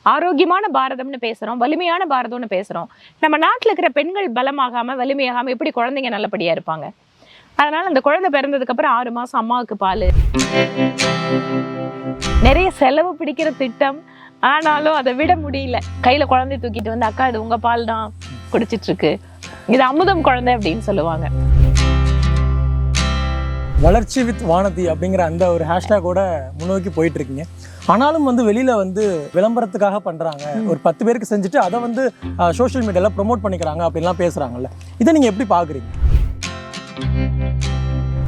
ஆரோக்கியமான பாரதம்னு பேசுறோம், வலிமையான பாரதம்னு பேசுறோம். நம்ம நாட்டில் இருக்கிற பெண்கள் பலமாகாம வலிமையாகாம எப்படி குழந்தைங்க நல்லபடியா இருப்பாங்க? அதனால அந்த குழந்தை பிறந்ததுக்கு அப்புறம் 6 மாசம் அம்மாவுக்கு பால், நிறைய செலவு பிடிக்கிற திட்டம். ஆனாலும் அதை விட முடியல. கையில குழந்தை தூக்கிட்டு வந்து, அக்கா இது உங்க பால் தான் குடிச்சிட்டு இருக்கு, இது அமுதம் குழந்தை அப்படின்னு சொல்லுவாங்க. வளர்ச்சி வித் வானதி அப்படிங்கிற அந்த ஒரு ஹேஷ்டேக்கோட முன்னோக்கி போயிட்டு இருக்கீங்க. ஆனாலும் வந்து வெளியில வந்து விளம்பரத்துக்காக பண்றாங்க, ஒரு 10 பேருக்கு செஞ்சுட்டு அதை வந்து சோஷியல் மீடியால ப்ரொமோட் பண்ணிக்கிறாங்க அப்படின்லாம் பேசுறாங்கல்ல, இதை நீங்க எப்படி பாக்குறீங்க?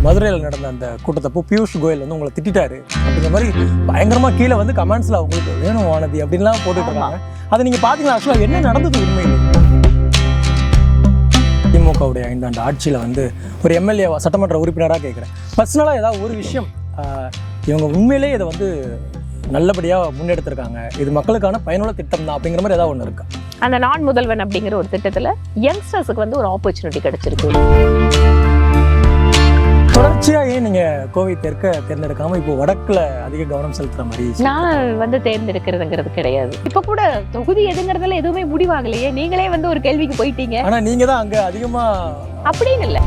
மதுரையில் நடந்த அந்த கூட்டத்தப்போ பியூஷ் கோயல் வந்து உங்களை திட்டாரு அப்படிங்கிற மாதிரி பயங்கரமா கீழே வந்து கமெண்ட்ஸ்ல அவங்களுக்கு வேணும் வானதி அப்படின்லாம் போட்டுட்டு இருக்காங்க. அதை நீங்க பாத்தீங்களா? ஆக்சுவலா என்ன நடந்தது உண்மையிலே? திமுகவுடைய 5 ஆண்டு ஆட்சியில் வந்து ஒரு எம்எல்ஏ சட்டமன்ற உறுப்பினராக கேட்குறேன், பர்சனலாக ஏதாவது ஒரு விஷயம் இவங்க உண்மையிலே இதை வந்து நல்லபடியாக முன்னெடுத்திருக்காங்க, இது மக்களுக்கான பயனுள்ள திட்டம் தான் அப்படிங்கிற மாதிரி ஏதாவது ஒன்று இருக்கா? அந்த நான் முதல்வன் அப்படிங்கிற ஒரு திட்டத்தில் யங்ஸ்டர்ஸுக்கு வந்து ஒரு ஆப்பர்ச்சுனிட்டி கிடைச்சிருக்கு. தொடர்ச்சியாக ஏன் நீங்கள் கோவை தெற்க தேர்ந்தெடுக்காமல் இப்போ வடக்கில் அதிக கவனம் செலுத்துகிற மாதிரி? நான் வந்து தேர்ந்தெடுக்கிறதுங்கிறது கிடையாது. இப்போ கூட தொகுதி எதுங்கிறதுல எதுவுமே முடிவாகலையே, நீங்களே வந்து ஒரு கேள்விக்கு போயிட்டீங்க. ஆனால் நீங்கள் தான் அங்கே அதிகமாக அப்படின்னு இல்லை.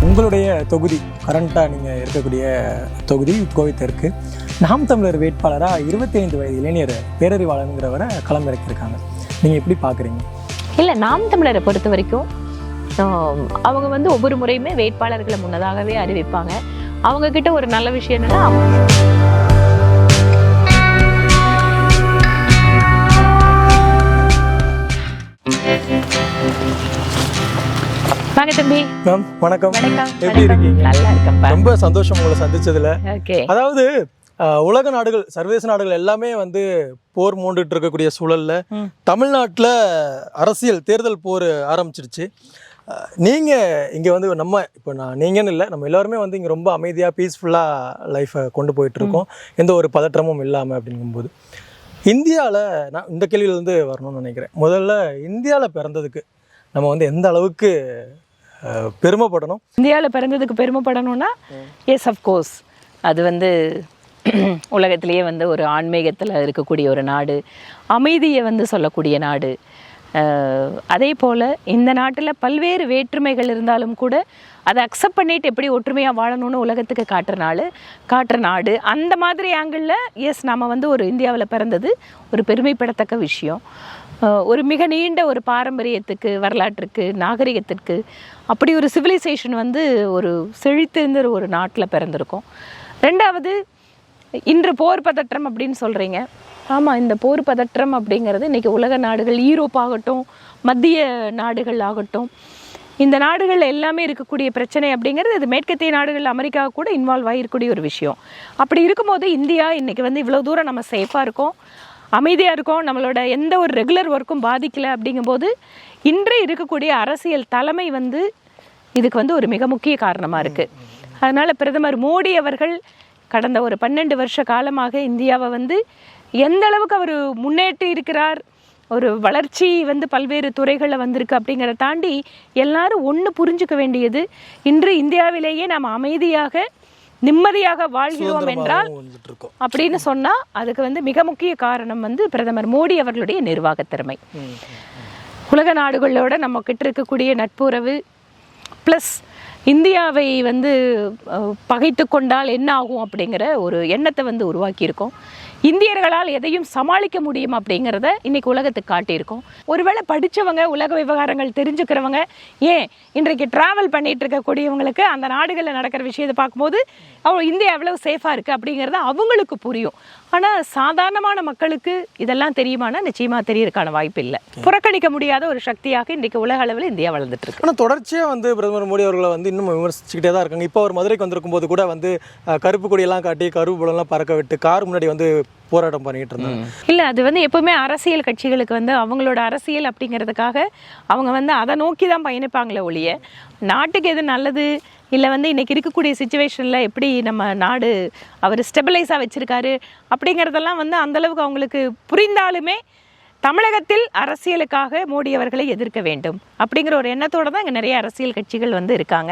உங்களுடைய தொகுதி கரண்ட்டாக நீங்கள் இருக்கக்கூடிய தொகுதி கோவை தெற்கு, நாம் தமிழர் வேட்பாளராக 25 வயது இளைஞர் பேரறிவாளனுங்கிறவரை களமிறக்கியிருக்காங்க. நீங்கள் எப்படி பார்க்குறீங்க? இல்லை, நாம் தமிழரை பொறுத்த வரைக்கும் அவங்க வந்து ஒவ்வொரு முறையுமே வேட்பாளர்களை முன்னதாகவே அறிவிப்பாங்க. அவங்க கிட்ட ஒரு நல்ல விஷயம் என்னன்னா, வாங்க தம்பி. வணக்கம். வணக்கம். எப்படி இருக்கீங்க? நல்லா இருக்கேன். ரொம்ப சந்தோஷம் உங்களை சந்திச்சதுல. அதாவது உலக நாடுகள், சர்வதேச நாடுகள் எல்லாமே வந்து போர் மூண்டுட்டு இருக்கக்கூடிய சூழல்ல தமிழ்நாட்டில் அரசியல் தேர்தல் போர் ஆரம்பிச்சிருச்சு. நீங்கள் இங்கே வந்து இப்போ நீங்கன்னு இல்லை, நம்ம எல்லாருமே வந்து இங்கே ரொம்ப அமைதியாக பீஸ்ஃபுல்லாக லைஃப்பை கொண்டு போயிட்டுருக்கோம், எந்த ஒரு பதற்றமும் இல்லாமல். அப்படிங்கும்போது இந்தியாவில் நான் இந்த கேள்வியிலேருந்து வரணும்னு நினைக்கிறேன். முதல்ல இந்தியாவில் பிறந்ததுக்கு நம்ம வந்து எந்த அளவுக்கு பெருமைப்படணும்? இந்தியாவில் பிறந்ததுக்கு பெருமைப்படணும்னா எஸ் அஃப்கோர்ஸ், அது வந்து உலகத்திலேயே வந்து ஒரு ஆன்மீகத்தில் இருக்கக்கூடிய ஒரு நாடு, அமைதியை வந்து சொல்லக்கூடிய நாடு. அதே போல் இந்த நாட்டில் பல்வேறு வேற்றுமைகள் இருந்தாலும் கூட அதை அக்செப்ட் பண்ணிட்டு எப்படி ஒற்றுமையாக வாழணும்னு உலகத்துக்கு காட்டுற நாடு. அந்த மாதிரி ஆங்கிளில் எஸ், நம்ம வந்து ஒரு இந்தியாவில் பிறந்தது ஒரு பெருமைப்படத்தக்க விஷயம். ஒரு மிக நீண்ட ஒரு பாரம்பரியத்துக்கு, வரலாற்றுக்கு, நாகரிகத்திற்கு, அப்படி ஒரு சிவிலைசேஷன் வந்து ஒரு செழித்திருந்த ஒரு நாட்டில் பிறந்திருக்கோம். ரெண்டாவது, இன்று போர் பதற்றம் அப்படின்னு சொல்கிறீங்க. ஆமாம், இந்த போர் பதற்றம் அப்படிங்கிறது இன்றைக்கி உலக நாடுகள், ஈரோப் ஆகட்டும், மத்திய நாடுகள் ஆகட்டும், இந்த நாடுகள் எல்லாமே இருக்கக்கூடிய பிரச்சனை அப்படிங்கிறது இது மேற்கத்திய நாடுகள், அமெரிக்கா கூட இன்வால்வ் ஆகிருக்கக்கூடிய ஒரு விஷயம். அப்படி இருக்கும்போது இந்தியா இன்றைக்கி வந்து இவ்வளோ தூரம் நம்ம சேஃபாக இருக்கோம், அமைதியாக இருக்கோம், நம்மளோட எந்த ஒரு ரெகுலர் ஒர்க்கும் பாதிக்கலை. அப்படிங்கும்போது இன்று இருக்கக்கூடிய அரசியல் தலைமை வந்து இதுக்கு வந்து ஒரு மிக முக்கிய காரணமாக இருக்குது. அதனால் பிரதமர் மோடி அவர்கள் கடந்த ஒரு 12 வருஷ காலமாக இந்தியாவை வந்து எந்த அளவுக்கு அவர் முன்னேற்றி இருக்கிறார், ஒரு வளர்ச்சி வந்து பல்வேறு துறைகளில் வந்திருக்கு அப்படிங்கிறத தாண்டி எல்லாரும் ஒன்று புரிஞ்சுக்க வேண்டியது, இன்று இந்தியாவிலேயே நாம் அமைதியாக நிம்மதியாக வாழ்கிறோம் என்றால் அப்படின்னு சொன்னால் அதுக்கு வந்து மிக முக்கிய காரணம் வந்து பிரதமர் மோடி அவர்களுடைய நிர்வாக திறமை. உலக நாடுகளோட நம்ம கிட்ட இருக்கக்கூடிய நட்புறவு ப்ளஸ் இந்தியாவை வந்து பகைத்து கொண்டால் என்ன ஆகும் அப்படிங்கிற ஒரு எண்ணத்தை வந்து உருவாக்கியிருக்கோம். இந்தியர்களால் எதையும் சமாளிக்க முடியும் அப்படிங்கிறத இன்னைக்கு உலகத்துக்கு காட்டியிருக்கோம். ஒருவேளை படித்தவங்க, உலக விவகாரங்கள் தெரிஞ்சுக்கிறவங்க, ஏன் இன்றைக்கு ட்ராவல் பண்ணிட்டு இருக்கக்கூடியவங்களுக்கு அந்த நாடுகளில் நடக்கிற விஷயத்தை பார்க்கும்போது இந்தியா எவ்வளவு சேஃபாக இருக்குது அப்படிங்கிறது அவங்களுக்கு புரியும். ஆனால் சாதாரணமான மக்களுக்கு இதெல்லாம் தெரியுமானா நிச்சயமாக தெரியறதுக்கான வாய்ப்பு இல்லை. புறக்கணிக்க முடியாத ஒரு சக்தியாக இன்றைக்கு உலக அளவில் இந்தியா வளர்ந்துட்டு இருக்கு. ஆனால் தொடர்ச்சியாக வந்து பிரதமர் மோடி அவர்களை வந்து இன்னும் விமர்சிச்சுக்கிட்டே தான் இருக்காங்க. இப்போ அவர் மதுரைக்கு வந்திருக்கும் போது கூட வந்து கருப்பு கொடியெல்லாம் காட்டி கருப்பு பலம்லாம் பறக்க விட்டு கார் முன்னாடி வந்து போராட்டம் பண்ணிட்டு இருந்தாங்க. இல்லை, அது வந்து எப்பவுமே அரசியல் கட்சிகளுக்கு வந்து அவங்களோட அரசியல் அப்படிங்கிறதுக்காக அவங்க வந்து அதை நோக்கி தான் பயணிப்பாங்களே ஒழிய நாட்டுக்கு எது நல்லது இல்லை வந்து இன்றைக்கி இருக்கக்கூடிய சிச்சுவேஷனில் எப்படி நம்ம நாடு அவர் ஸ்டெபிலைஸாக வச்சுருக்காரு அப்படிங்கிறதெல்லாம் வந்து அந்தளவுக்கு அவங்களுக்கு புரிந்தாலுமே தமிழகத்தில் அரசியலுக்காக மோடி அவர்களை எதிர்க்க வேண்டும் அப்படிங்கிற ஒரு எண்ணத்தோடு தான் இங்கே நிறைய அரசியல் கட்சிகள் வந்து இருக்காங்க.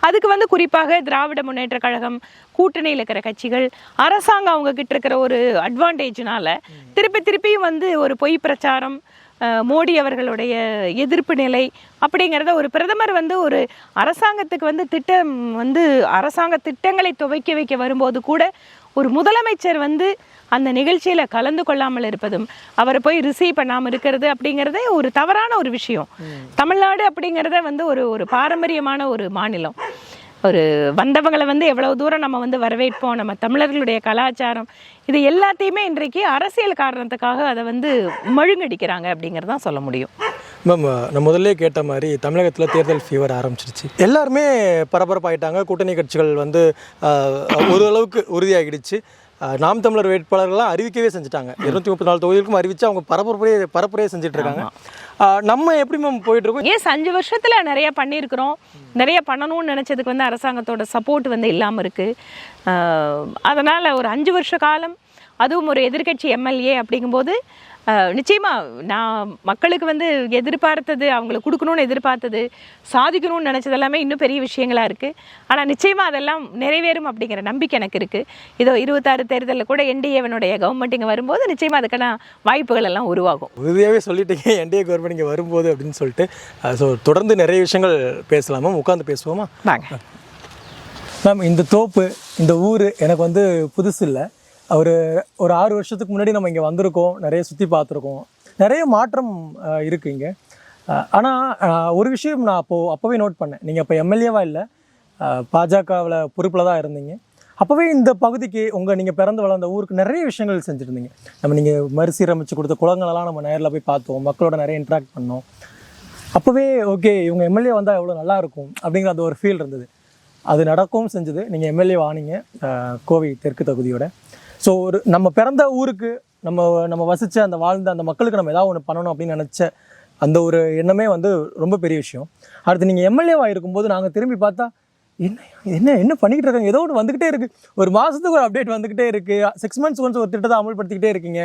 அதுக்கு வந்து குறிப்பாக திராவிட முன்னேற்ற கழகம், கூட்டணியில் இருக்கிற கட்சிகள், அரசாங்கம் அவங்க கிட்ட இருக்கிற ஒரு அட்வான்டேஜ்னால திருப்பியும் வந்து ஒரு பொய் பிரச்சாரம், மோடி அவர்களுடைய எதிர்ப்பு நிலை அப்படிங்கிறத ஒரு பிரதமர் வந்து ஒரு அரசாங்கத்துக்கு வந்து அரசாங்க திட்டங்களை துவக்கி வைக்க வரும்போது கூட ஒரு முதலமைச்சர் வந்து அந்த நிகழ்ச்சியில் கலந்து கொள்ளாமல் இருப்பதும், அவரை போய் ரிசீவ் பண்ணாமல் இருக்கிறது அப்படிங்கிறதே ஒரு தவறான ஒரு விஷயம். தமிழ்நாடு அப்படிங்கிறத வந்து ஒரு பாரம்பரியமான ஒரு மாநிலம். ஒரு வந்தவங்களை வந்து எவ்வளவு தூரம் நம்ம வந்து வரவேற்போம், நம்ம தமிழர்களுடைய கலாச்சாரம், இது எல்லாத்தையுமே இன்றைக்கு அரசியல் காரணத்துக்காக அதை வந்து மழுங்கடிக்கிறாங்க அப்படிங்கிறதான் சொல்ல முடியும். மேம், நான் முதல்ல கேட்ட மாதிரி தமிழகத்தில் தேர்தல் ஃபீவர் ஆரம்பிச்சிருச்சு. எல்லாருமே பரபரப்பாயிட்டாங்க. கூட்டணி கட்சிகள் வந்து ஓரளவுக்கு உறுதியாகிடுச்சு. நாம் தமிழர் வேட்பாளர்கள்லாம் அறிவிக்கவே செஞ்சுட்டாங்க. 234 தொகுதிகளுக்கும் அறிவிச்சு அவங்க பரப்புரையே செஞ்சுட்டு இருக்காங்க. நம்ம எப்படி மேம் போயிட்டு இருக்கோம்? 5 வருஷத்துல நிறைய பண்ணியிருக்கிறோம். நிறைய பண்ணணும்னு நினைச்சதுக்கு வந்து அரசாங்கத்தோட சப்போர்ட் வந்து இல்லாமல் இருக்கு. அதனால ஒரு 5 வருஷ காலம், அதுவும் ஒரு எதிர்கட்சி எம்எல்ஏ அப்படிங்கும்போது நிச்சயமா நான் மக்களுக்கு வந்து எதிர்பார்த்தது, அவங்களுக்கு கொடுக்கணும்னு எதிர்பார்த்தது, சாதிக்கணும்னு நினைச்சது எல்லாமே இன்னும் பெரிய விஷயங்களா இருக்கு. ஆனால் நிச்சயமா அதெல்லாம் நிறைவேறும் அப்படிங்கிற நம்பிக்கை எனக்கு இருக்கு. இதோ 26 தேர்தலில் கூட என்டிஏவனுடைய கவர்மெண்ட் இங்கே வரும்போது நிச்சயமா அதுக்கான வாய்ப்புகள் எல்லாம் உருவாகும். உறுதியாகவே சொல்லிட்டீங்க என்டிஏ கவர்மெண்ட் இங்கே வரும்போது அப்படின்னு சொல்லிட்டு. ஸோ தொடர்ந்து நிறைய விஷயங்கள் பேசலாமா? உட்காந்து பேசுவோமா? வாங்க மேம். இந்த தோப்பு, இந்த ஊர் எனக்கு வந்து புதுசு இல்லை. ஒரு 6 வருஷத்துக்கு முன்னாடி நம்ம இங்கே வந்திருக்கோம், நிறைய சுற்றி பார்த்துருக்கோம், நிறைய மாற்றம் இருக்குது இங்கே. ஆனால் ஒரு விஷயம் நான் அப்போவே நோட் பண்ணேன். நீங்கள் அப்போ எம்எல்ஏவாக இல்லை, பாஜகவில் பொறுப்பில் தான் இருந்தீங்க. அப்போவே இந்த பகுதிக்கு நீங்கள் பிறந்து வளர்ந்த ஊருக்கு நிறைய விஷயங்கள் செஞ்சுருந்தீங்க. நீங்கள் மறுசீரமைச்சு கொடுத்த குளங்களெல்லாம் நம்ம நேரில் போய் பார்த்தோம், மக்களோட நிறைய இன்ட்ராக்ட் பண்ணோம். அப்போவே ஓகே, இவங்க எம்எல்ஏ வந்தால் எவ்வளோ நல்லாயிருக்கும் அப்படிங்கிற அந்த ஒரு ஃபீல் இருந்தது. அது நடக்கவும் செஞ்சது. நீங்கள் எம்எல்ஏ ஆனீங்க கோவை தெற்கு தொகுதியோட. ஸோ நம்ம பிறந்த ஊருக்கு, நம்ம வசித்த அந்த வாழ்ந்த அந்த மக்களுக்கு நம்ம ஏதாவது ஒன்று பண்ணணும் அப்படின்னு நினச்ச அந்த ஒரு எண்ணமே வந்து ரொம்ப பெரிய விஷயம். அடுத்து நீங்கள் எம்எல்ஏவாக இருக்கும்போது நாங்கள் திரும்பி பார்த்தா என்ன பண்ணிக்கிட்டு இருக்காங்க, ஏதோ ஒன்று வந்துக்கிட்டே இருக்குது. ஒரு மாதத்துக்கு ஒரு அப்டேட் வந்துக்கிட்டே இருக்குது. 6 months ஒன்ஸ் ஒரு திட்டத்தை அமல்படுத்திக்கிட்டே இருக்கீங்க.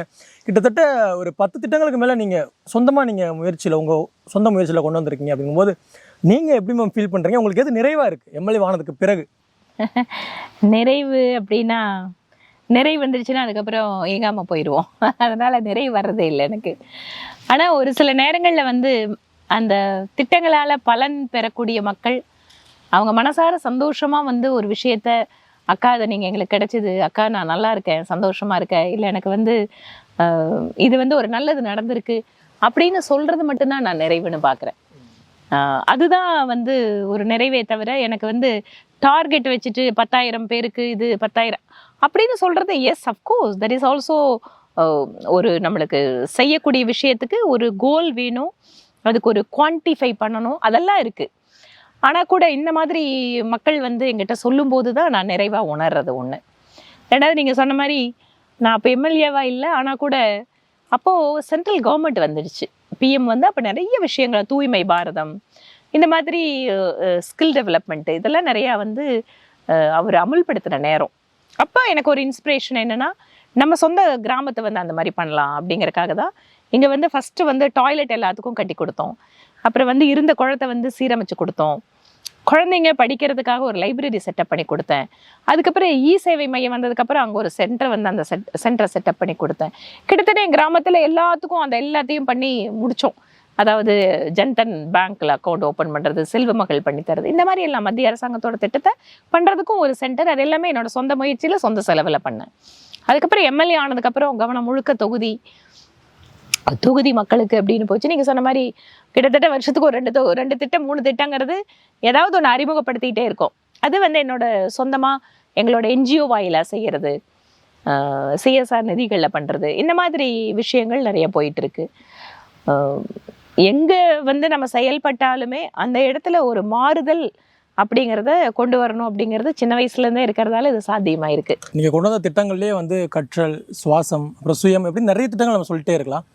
கிட்டத்தட்ட ஒரு 10 திட்டங்களுக்கு மேலே நீங்கள் சொந்தமாக உங்கள் சொந்த முயற்சியில் கொண்டு வந்திருக்கீங்க. அப்படிங்கும்போது நீங்கள் எப்படி மேம் ஃபீல் பண்ணுறீங்க? உங்களுக்கு எது நிறைவாக இருக்குது எம்எல்ஏ ஆனதுக்கு பிறகு? நிறைவு அப்படின்னா, நிறைவு வந்துடுச்சுன்னா அதுக்கப்புறம் ஏங்காமல் போயிடுவோம். அதனால் நிறைவு வர்றதே இல்லை எனக்கு. ஆனால் ஒரு சில நேரங்களில் வந்து அந்த திட்டங்களால் பலன் பெறக்கூடிய மக்கள் அவங்க மனசார சந்தோஷமாக வந்து ஒரு விஷயத்த, அக்கா அதை நீங்கள் எங்களுக்கு கிடைச்சிது, அக்கா நான் நல்லா இருக்கேன், சந்தோஷமாக இருக்கேன், இல்லை எனக்கு வந்து இது வந்து ஒரு நல்லது நடந்திருக்கு அப்படின்னு சொல்கிறது மட்டும்தான் நான் நிறைவுன்னு பார்க்குறேன். அதுதான் வந்து ஒரு நிறைவே தவிர எனக்கு வந்து டார்கெட் வச்சுட்டு 10,000 பேருக்கு இது 10,000 அப்படின்னு சொல்கிறது, yes of course that is also ஒரு நம்மளுக்கு செய்யக்கூடிய விஷயத்துக்கு ஒரு கோல் வேணும், அதுக்கு ஒரு குவான்டிஃபை பண்ணணும், அதெல்லாம் இருக்குது. ஆனால் கூட இந்த மாதிரி மக்கள் வந்து எங்கிட்ட சொல்லும்போது தான் நான் நிறைவாக உணர்றது ஒன்று. ரெண்டாவது நீங்கள் சொன்ன மாதிரி நான் அப்போ எம்எல்ஏவாக இல்லை, ஆனால் கூட அப்போது சென்ட்ரல் கவர்மெண்ட் வந்துடுச்சு, பிஎம் வந்து அப்போ நிறைய விஷயங்கள், தூய்மை பாரதம், இந்த மாதிரி ஸ்கில் டெவலப்மெண்ட்டு, இதெல்லாம் நிறையா வந்து அவர் அமுல்படுத்தின நேரம். அப்போ எனக்கு ஒரு இன்ஸ்பிரேஷன் என்னென்னா, நம்ம சொந்த கிராமத்தை வந்து அந்த மாதிரி பண்ணலாம் அப்படிங்கிறக்காக தான் இங்கே வந்து ஃபஸ்ட்டு வந்து டாய்லெட் எல்லாத்துக்கும் கட்டி கொடுத்தோம். அப்புறம் வந்து இருந்த குளத்தை வந்து சீரமைச்சு கொடுத்தோம். குழந்தைங்க படிக்கிறதுக்காக ஒரு லைப்ரரி செட்டப் பண்ணி கொடுத்தேன். அதுக்கப்புறம் சேவை மையம் வந்ததுக்கப்புறம் அங்கே ஒரு சென்டர் வந்து அந்த சென்டரை செட்டப் பண்ணி கொடுத்தேன். கிட்டத்தட்ட என் கிராமத்தில் எல்லாத்துக்கும் அந்த எல்லாத்தையும் பண்ணி முடித்தோம். அதாவது ஜன்தன் பேங்க்கில் அக்கௌண்ட் ஓப்பன் பண்ணுறது, செல்வ மகள் பண்ணித்தரது, இந்த மாதிரி எல்லாம் மத்திய அரசாங்கத்தோட திட்டத்தை பண்ணுறதுக்கும் ஒரு சென்டர். அது எல்லாமே என்னோட சொந்த முயற்சியில் சொந்த செலவில் பண்ணேன். அதுக்கப்புறம் எம்எல்ஏ ஆனதுக்கப்புறம் கவனம் முழுக்க தொகுதி மக்களுக்கு அப்படின்னு போச்சு. நீங்கள் சொன்ன மாதிரி கிட்டத்தட்ட வருஷத்துக்கு ஒரு 2 திட்டம் 3 திட்டங்கிறது ஏதாவது ஒன்று அறிமுகப்படுத்திக்கிட்டே இருக்கும். அது வந்து என்னோட சொந்தமாக எங்களோட என்ஜிஓ வாயிலாக செய்கிறது, சிஎஸ்ஆர் நிதிகளில் பண்ணுறது, இந்த மாதிரி விஷயங்கள் நிறைய போயிட்டுருக்கு. எங்கே வந்து நம்ம செயல்பட்டாலுமே அந்த இடத்துல ஒரு மாறுதல் அப்படிங்கிறத கொண்டு வரணும் அப்படிங்கிறது சின்ன வயசுலேருந்தே இருக்கிறதால இது சாத்தியமாக இருக்குது. நீங்கள் கொண்டு வந்த திட்டங்கள்லேயே வந்து கற்றல், சுவாசம், அப்புறம் சுயம், எப்படி நிறைய திட்டங்கள் நம்ம சொல்லிட்டே இருக்கலாம்.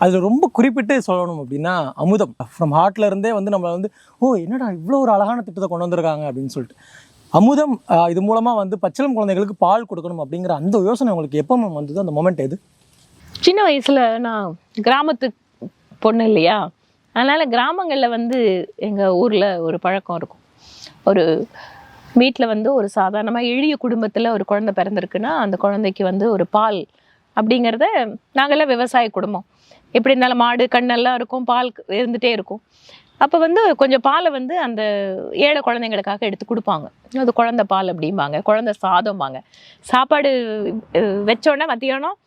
அதில் ரொம்ப குறிப்பிட்டு சொல்லணும் அப்படின்னா அமுதம். ஃப்ரம் ஹார்ட்ல இருந்தே வந்து நம்ம வந்து என்னடா இவ்வளோ ஒரு அழகான திட்டத்தை கொண்டு வந்திருக்காங்க அப்படின்னு சொல்லிட்டு. அமுதம், இது மூலமாக வந்து பச்சிளம் குழந்தைகளுக்கு பால் கொடுக்கணும் அப்படிங்கிற அந்த யோசனை உங்களுக்கு எப்போ வந்தது? அந்த மொமெண்ட் எது? சின்ன வயசுல நான் கிராமத்து பொண்ணு இல்லையா, அதனால கிராமங்கள்ல வந்து எங்க ஊர்ல ஒரு பழக்கம் இருக்கும். ஒரு வீட்டில் வந்து ஒரு சாதாரணமாக எளிய குடும்பத்தில் ஒரு குழந்தை பிறந்திருக்குன்னா அந்த குழந்தைக்கு வந்து ஒரு பால் அப்படிங்கிறத, நாங்கள்லாம் விவசாய குடும்பம், எப்படி இருந்தாலும் மாடு கண்ணெல்லாம் இருக்கும், பால் இருந்துகிட்டே இருக்கும். அப்போ வந்து கொஞ்சம் பாலை வந்து அந்த ஏழை குழந்தைங்களுக்காக எடுத்து கொடுப்பாங்க. அது குழந்தை பால் அப்படிம்பாங்க, குழந்தை சாதம்பாங்க. சாப்பாடு வச்சோடனே மத்தியானம்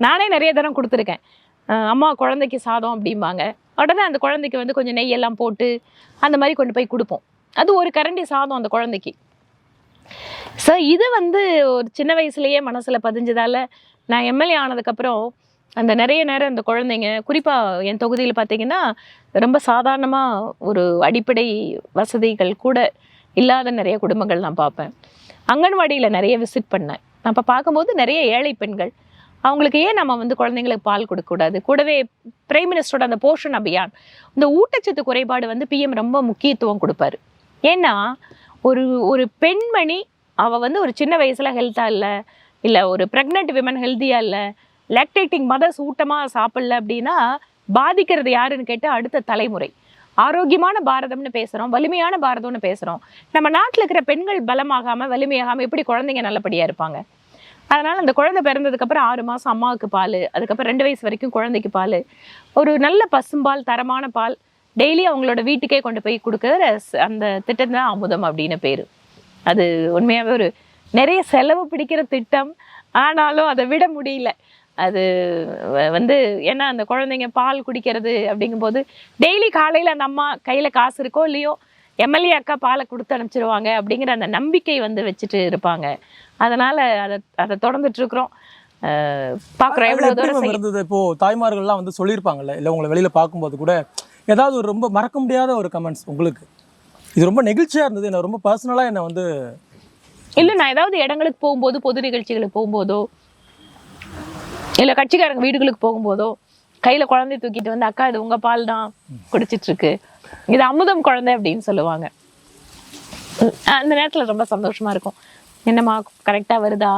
நானே நிறைய தரம் கொடுத்துருக்கேன். அம்மா குழந்தைக்கு சாதம் அப்படிம்பாங்க. உடனே அந்த குழந்தைக்கு வந்து கொஞ்சம் நெய்யெல்லாம் போட்டு அந்த மாதிரி கொண்டு போய் கொடுப்போம். அது ஒரு கரண்டி சாதம் அந்த குழந்தைக்கு. ஸோ இது வந்து ஒரு சின்ன வயசுலேயே மனசில் பதிஞ்சதால் நான் எம்எல்ஏ ஆனதுக்கப்புறம் அந்த நிறைய நேரம் அந்த குழந்தைங்க, குறிப்பாக என் தொகுதியில் பார்த்திங்கன்னா ரொம்ப சாதாரணமாக ஒரு அடிப்படை வசதிகள் கூட இல்லாத நிறைய குடும்பங்கள் நான் பார்ப்பேன். அங்கன்வாடியில் நிறைய விசிட் பண்ணேன். அப்போ பார்க்கும்போது நிறைய ஏழை பெண்கள், அவங்களுக்கு ஏன் நம்ம வந்து குழந்தைங்களுக்கு பால் கொடுக்கக்கூடாது? கூடவே பிரைம் மினிஸ்டரோட அந்த போஷன் அபியான், இந்த ஊட்டச்சத்து குறைபாடு வந்து பிஎம் ரொம்ப முக்கியத்துவம் கொடுப்பாரு. ஏன்னா ஒரு பெண்மணி அவள் வந்து ஒரு சின்ன வயசில் ஹெல்த்தாக இல்லை ஒரு ப்ரெக்னென்ட் விமன் ஹெல்த்தியாக இல்லை, லாக்டேட்டிங் மதர்ஸ் ஊட்டமாக சாப்பிடல அப்படின்னா பாதிக்கிறது யாருன்னு கேட்டால் அடுத்த தலைமுறை. ஆரோக்கியமான பாரதம்னு பேசுகிறோம், வலிமையான பாரதம்னு பேசுகிறோம். நம்ம நாட்டில் இருக்கிற பெண்கள் பலமாகாமல் வலிமையாகாமல் எப்படி குழந்தைங்க நல்லபடியாக இருப்பாங்க? அதனால் அந்த குழந்தை பிறந்ததுக்கப்புறம் 6 மாதம் அம்மாவுக்கு பால், அதுக்கப்புறம் 2 வயசு வரைக்கும் குழந்தைக்கு பால், ஒரு நல்ல பசும்பால், தரமான பால் டெய்லி அவங்களோட வீட்டுக்கே கொண்டு போய் கொடுக்குற அந்த திட்டம் தான் அமுதம் அப்படின்னு பேர். அது உண்மையாகவே ஒரு நிறைய செலவு பிடிக்கிற திட்டம். ஆனாலும் அதை விட முடியல. அது வந்து ஏன்னா அந்த குழந்தைங்க பால் குடிக்கிறது அப்படிங்கும்போது டெய்லி காலையில் அந்த அம்மா கையில் காசு இருக்கோ இல்லையோ எம்எல்ஏ அக்கா பாலை கொடுத்து அனுப்பிச்சிருவாங்க அப்படிங்கிற அந்த நம்பிக்கை வந்து வச்சுட்டு இருப்பாங்க. அதனால அதை தொடர்ந்துட்டு இருக்கிறோம், பார்க்குறோம். எவ்வளோ தூரம் இருந்தது இப்போ தாய்மார்கள்லாம் வந்து சொல்லியிருப்பாங்கல்ல, இல்லை உங்களை வெளியில் பார்க்கும்போது கூட ஏதாவது ஒரு ரொம்ப மறக்க முடியாத ஒரு கமெண்ட்ஸ் உங்களுக்கு இது ரொம்ப நெகிழ்ச்சியாக இருந்தது, என்ன ரொம்ப பர்சனலாக என்னை வந்து இல்லை, நான் ஏதாவது இடங்களுக்கு போகும்போது, பொது நிகழ்ச்சிகளுக்கு போகும்போதோ இல்லை கட்சிக்காரங்க வீடுகளுக்கு போகும்போதோ கையில் குழந்தைய தூக்கிட்டு வந்து, அக்கா இது உங்கள் பால் தான் குடிச்சிட்ருக்கு, இது அமுதம் குழந்தை அப்படின்னு சொல்லுவாங்க. அந்த நேரத்தில் ரொம்ப சந்தோஷமாக இருக்கும். என்னம்மா கரெக்டாக வருதா,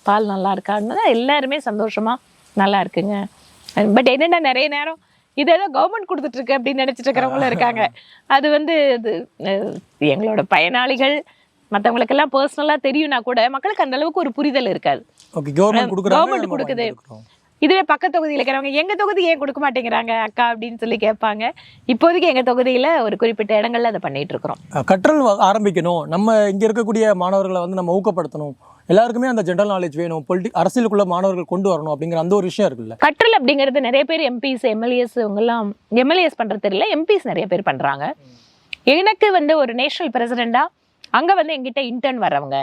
பால் நல்லா இருக்கான்னு எல்லாருமே சந்தோஷமாக நல்லா இருக்குங்க. பட் என்னென்னா நிறைய நேரம் இது ஏதோ கவர்மெண்ட் கொடுத்துட்ருக்கு அப்படின்னு நினச்சிட்டு இருக்கிறவங்களும் இருக்காங்க. அது வந்து இது எங்களோட பயனாளிகள் மற்றவங்களுக்கெல்லாம் பர்சனலாக தெரியும்னா கூட மக்களுக்கு அந்த அளவுக்கு ஒரு புரிதல் இருக்காது. கவர்மெண்ட் கொடுக்குது, இதுவே பக்கத்து தொகுதியில் இருக்கிறவங்க எங்கள் தொகுதி ஏன் கொடுக்க மாட்டேங்கிறாங்க அக்கா அப்படின்னு சொல்லி கேட்பாங்க. இப்போதைக்கு எங்கள் தொகுதியில் ஒரு குறிப்பிட்ட இடங்கள்ல அதை பண்ணிட்டு இருக்கிறோம். கற்றல் ஆரம்பிக்கணும், நம்ம இங்கே இருக்கக்கூடிய மாணவர்களை வந்து நம்ம ஊக்கப்படுத்தணும், எல்லாருக்குமே அந்த ஜெனரல் நாலேஜ் வேணும், அரசியலுக்குள்ள மாணவர்கள் கொண்டு வரணும் அப்படிங்கிற அந்த ஒரு விஷயம் இருக்குல்ல. கற்றல் அப்படிங்கிறது நிறைய பேர் எம்பிஸ் எம்எல்ஏஸ் இவங்கெல்லாம் எம்எல்ஏஸ் பண்ணுறது தெரியல, எம்பிஸ் நிறைய பேர் பண்ணுறாங்க. எனக்கு வந்து ஒரு நேஷனல் பிரசிடெண்டாக அங்கே வந்து எங்கிட்ட இன்டர்ன் வர்றவங்க,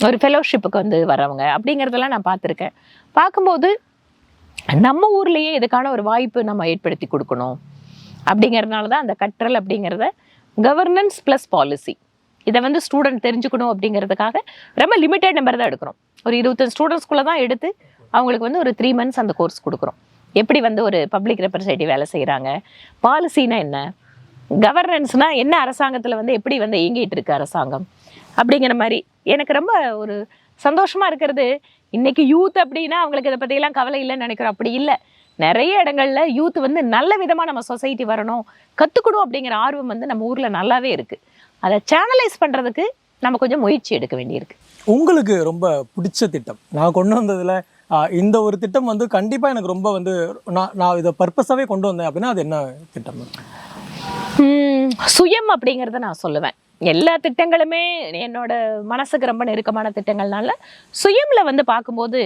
ஒரு ஃபெலோஷிப்புக்கு வந்து வர்றவங்க அப்படிங்கிறதெல்லாம் நான் பார்த்துருக்கேன். பார்க்கும்போது நம்ம ஊர்லேயே இதுக்கான ஒரு வாய்ப்பு நம்ம ஏற்படுத்தி கொடுக்கணும் அப்படிங்கிறதுனால தான் அந்த கற்றல் அப்படிங்கிறத கவர்னன்ஸ் ப்ளஸ் பாலிசி இதை வந்து ஸ்டூடெண்ட் தெரிஞ்சுக்கணும் அப்படிங்கிறதுக்காக ரொம்ப லிமிட்டட் நம்பர் தான் எடுக்கிறோம். ஒரு 25 ஸ்டூடெண்ட்ஸ்குள்ளே தான் எடுத்து அவங்களுக்கு வந்து ஒரு 3 months அந்த கோர்ஸ் கொடுக்குறோம். எப்படி வந்து ஒரு பப்ளிக் ரெப்ரசன்டேட்டிவ் வேலை செய்கிறாங்க, பாலிசினா என்ன, கவர்னன்ஸ்னால் என்ன, அரசாங்கத்தில் வந்து எப்படி வந்து இயங்கிட்டு இருக்கு அரசாங்கம் அப்படிங்கிற மாதிரி எனக்கு ரொம்ப ஒரு சந்தோஷமாக இருக்கிறது. இன்றைக்கி யூத் அப்படின்னா அவங்களுக்கு இதை பற்றியெல்லாம் கவலை இல்லைன்னு நினைக்கிறோம். அப்படி இல்லை, நிறைய இடங்கள்ல யூத் வந்து நல்ல விதமாக நம்ம சொசைட்டி வரணும், கற்றுக்கணும் அப்படிங்கிற ஆர்வம் வந்து நம்ம ஊரில் நல்லாவே இருக்குது. அதை சேனலைஸ் பண்ணுறதுக்கு நம்ம கொஞ்சம் முயற்சி எடுக்க வேண்டியிருக்கு. உங்களுக்கு ரொம்ப பிடிச்ச திட்டம் நான் கொண்டு வந்ததில் இந்த ஒரு திட்டம் வந்து கண்டிப்பாக எனக்கு ரொம்ப வந்து நான் இதை பர்பஸாகவே கொண்டு வந்தேன் அப்படின்னா அது என்ன திட்டம்? சுயம் அப்படிங்கிறத நான் சொல்லுவேன். எல்லா திட்டங்களுமே என்னோட மனசுக்கு ரொம்ப நெருக்கமான திட்டங்கள்னால சுயம்ல வந்து பார்க்கும்போது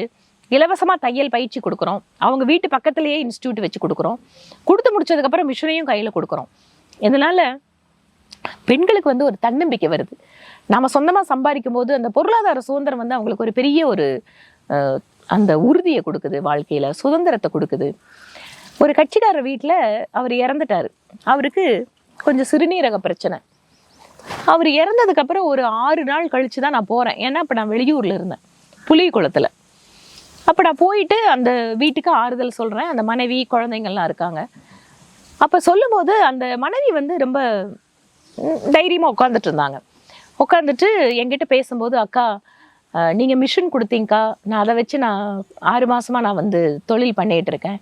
இலவசமாக தையல் பயிற்சி கொடுக்குறோம், அவங்க வீட்டு பக்கத்துலேயே இன்ஸ்டியூட் வச்சு கொடுக்குறோம், கொடுத்து முடிச்சதுக்கப்புறம் மிஷினையும் கையில் கொடுக்குறோம். இதனால பெண்களுக்கு வந்து ஒரு தன்னம்பிக்கை வருது. நம்ம சொந்தமாக சம்பாதிக்கும் போது அந்த பொருளாதார சுதந்திரம் வந்து அவங்களுக்கு ஒரு பெரிய ஒரு அந்த உறுதியை கொடுக்குது, வாழ்க்கையில் சுதந்திரத்தை கொடுக்குது. ஒரு கட்சிக்காரர் வீட்டில் அவர் இறந்துட்டார், அவருக்கு கொஞ்சம் சிறுநீரக பிரச்சனை. அவர் இறந்ததுக்கப்புறம் ஒரு 6 நாள் கழித்து தான் நான் போகிறேன். ஏன்னா இப்போ நான் வெளியூரில் இருந்தேன், புலிகுளத்தில். அப்போ நான் போயிட்டு அந்த வீட்டுக்கு ஆறுதல் சொல்கிறேன். அந்த மனைவி குழந்தைங்கள்லாம் இருக்காங்க. அப்போ சொல்லும்போது அந்த மனைவி வந்து ரொம்ப தைரியமாக உட்காந்துட்டு இருந்தாங்க. உட்காந்துட்டு என்கிட்ட பேசும்போது, அக்கா நீங்கள் மிஷின் கொடுத்தீங்கக்கா, நான் அதை வச்சு நான் 6 மாதமாக நான் வந்து தொழில் பண்ணிகிட்டு இருக்கேன்,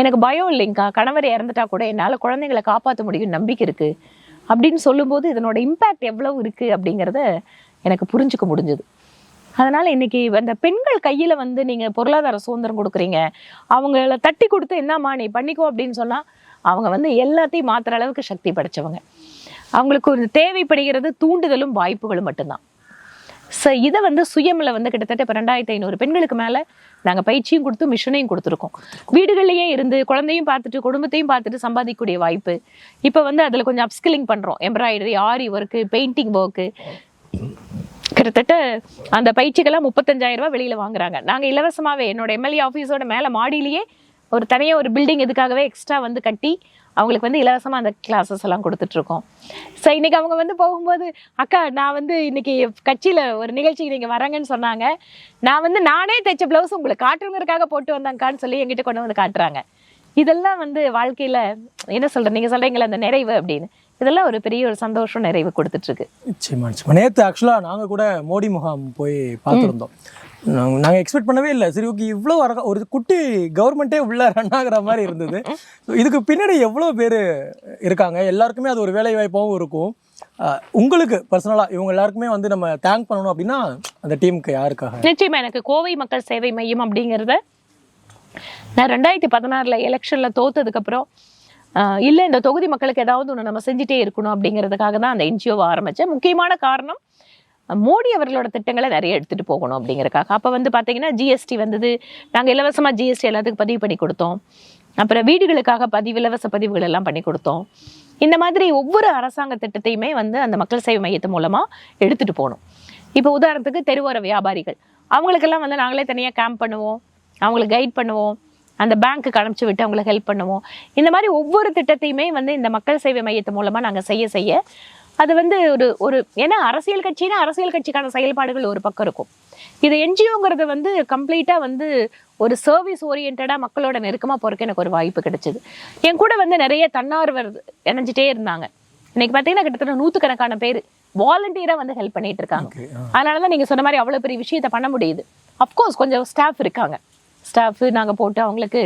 எனக்கு பயம் இல்லைங்கக்கா, கணவர் இறந்துட்டா கூட என்னால் குழந்தைங்களை காப்பாற்ற முடியும் நம்பிக்கை இருக்குது அப்படின்னு சொல்லும்போது இதனோட இம்பேக்ட் எவ்வளவு இருக்குது அப்படிங்கிறத எனக்கு புரிஞ்சுக்க முடிஞ்சுது. அதனால் இன்றைக்கி அந்த பெண்கள் கையில் வந்து நீங்கள் பொருளாதார சுதந்திரம் கொடுக்குறீங்க, அவங்கள தட்டி கொடுத்து என்னம்மா நீ பண்ணிக்கோ அப்படின்னு சொன்னால் அவங்க வந்து எல்லாத்தையும் மாற்றுற அளவுக்கு சக்தி படைச்சவங்க. அவங்களுக்கு ஒரு தேவைப்படுகிறது தூண்டுதலும் வாய்ப்புகளும் மட்டும்தான். இதை வந்து சுயமில் வந்து கிட்டத்தட்ட இப்போ 2500 பெண்களுக்கு மேலே நாங்கள் பயிற்சியும் கொடுத்து மிஷனையும் கொடுத்துருக்கோம். வீடுகள்லேயே இருந்து குழந்தையும் பார்த்துட்டு குடும்பத்தையும் பார்த்துட்டு சம்பாதிக்கக்கூடிய வாய்ப்பு. இப்போ வந்து அதில் கொஞ்சம் அப்ஸ்கில்லிங் பண்ணுறோம். எம்ப்ராய்டரி, ஆரி ஒர்க்கு, பெயிண்டிங் ஒர்க்கு. கிட்டத்தட்ட அந்த பயிற்சிகள்லாம் 35,000 ரூபா வெளியில் வாங்குறாங்க. நாங்கள் இலவசமாகவே என்னோட எம்எல்ஏ ஆஃபீஸோட மேலே மாடியிலேயே ஒரு தனியாக ஒரு பில்டிங் இதுக்காகவே எக்ஸ்ட்ரா வந்து கட்டி அவங்களுக்கு வந்து இலவசமாக அந்த கிளாஸஸ் எல்லாம் கொடுத்துட்ருக்கோம். இன்னைக்கு அவங்க வந்து போகும்போது, அக்கா நான் வந்து இன்னைக்கு கட்சியில் ஒரு நிகழ்ச்சிக்கு நீங்கள் வரங்கன்னு சொன்னாங்க, நான் வந்து நானே தைச்ச ப்ளவுஸ் உங்களுக்கு காட்டுறதுக்காக போட்டு வந்தாங்கான்னு சொல்லி எங்கிட்ட கொண்டு வந்து காட்டுறாங்க. இதெல்லாம் வந்து வாழ்க்கையில் என்ன சொல்கிறேன், நீங்கள் சொல்கிறீங்களா அந்த நிறைவு அப்படின்னு, இதெல்லாம் ஒரு பெரிய ஒரு சந்தோஷம் நிறைவு கொடுத்துட்ருக்கு. நிச்சயமா நிச்சயமா. நேற்று ஆக்சுவலாக நாங்கள் கூட மோடி முகாம் போய் பார்த்துருந்தோம். நாங்கள் எக்ஸ்பெக்ட் பண்ணவே இல்லை. சரி ஓகே, இவ்வளோ ஒரு குட்டி கவர்மெண்ட்டே உள்ள ரன் ஆகிற மாதிரி இருந்தது. இதுக்கு பின்னாடி எவ்வளோ பேர் இருக்காங்க, எல்லாருக்குமே அது ஒரு வேலை வாய்ப்பாகவும் இருக்கும். உங்களுக்கு பர்சனலாக இவங்க எல்லாருக்குமே வந்து நம்ம தேங்க் பண்ணணும் அப்படின்னா அந்த டீமுக்கு யாருக்காக? நிச்சயமா எனக்கு கோவை மக்கள் சேவை மையம் அப்படிங்கிறத நான் 2016 எலெக்ஷனில் தோத்ததுக்கப்புறம் இல்லை இந்த தொகுதி மக்களுக்கு ஏதாவது ஒன்று நம்ம செஞ்சுட்டே இருக்கணும் அப்படிங்கிறதுக்காக தான் அந்த என்ஜிஓவை ஆரம்பித்தேன். முக்கியமான காரணம் மோடி அவர்களோட திட்டங்களை நிறைய எடுத்துகிட்டு போகணும் அப்படிங்கிறக்காக. அப்போ வந்து பார்த்தீங்கன்னா ஜிஎஸ்டி வந்தது, நாங்கள் இலவசமாக ஜிஎஸ்டி எல்லாத்துக்கும் பதிவு பண்ணி கொடுத்தோம். அப்புறம் வீடுகளுக்காக இலவச பதிவுகள் எல்லாம் பண்ணி கொடுத்தோம். இந்த மாதிரி ஒவ்வொரு அரசாங்க திட்டத்தையுமே வந்து அந்த மக்கள் சேவை மையத்து மூலமாக எடுத்துகிட்டு போகணும். இப்போ உதாரணத்துக்கு தெருவோர வியாபாரிகள், அவங்களுக்கெல்லாம் வந்து நாங்களே தனியாக கேம்ப் பண்ணுவோம், அவங்களுக்கு கைட் பண்ணுவோம், அந்த பேங்க்குக்கு அனுப்பிச்சு விட்டு அவங்களுக்கு ஹெல்ப் பண்ணுவோம். இந்த மாதிரி ஒவ்வொரு திட்டத்தையுமே வந்து இந்த மக்கள் சேவை மையத்து மூலமாக நாங்கள் செய்ய அது வந்து ஒரு ஏன்னா அரசியல் கட்சின்னா அரசியல் கட்சிக்கான செயல்பாடுகள் ஒரு பக்கம் இருக்கும். இது என்ஜிஓங்கிறது வந்து கம்ப்ளீட்டாக வந்து ஒரு சர்வீஸ் ஓரியன்டாக மக்களோட நெருக்கமாக போகிறதுக்கு எனக்கு ஒரு வாய்ப்பு கிடைச்சிது. என் கூட வந்து நிறைய தன்னார்வர் இணைஞ்சிட்டே இருந்தாங்க. இன்னைக்கு பார்த்தீங்கன்னா கிட்டத்தட்ட 100கணக்கான பேர் வாலண்டியராக வந்து ஹெல்ப் பண்ணிட்டு இருக்காங்க. அதனால தான் நீங்கள் சொன்ன மாதிரி அவ்வளோ பெரிய விஷயத்தை பண்ண முடியுது. அஃப்கோர்ஸ் கொஞ்சம் ஸ்டாஃப் இருக்காங்க, ஸ்டாஃபு நாங்கள் போட்டு அவங்களுக்கு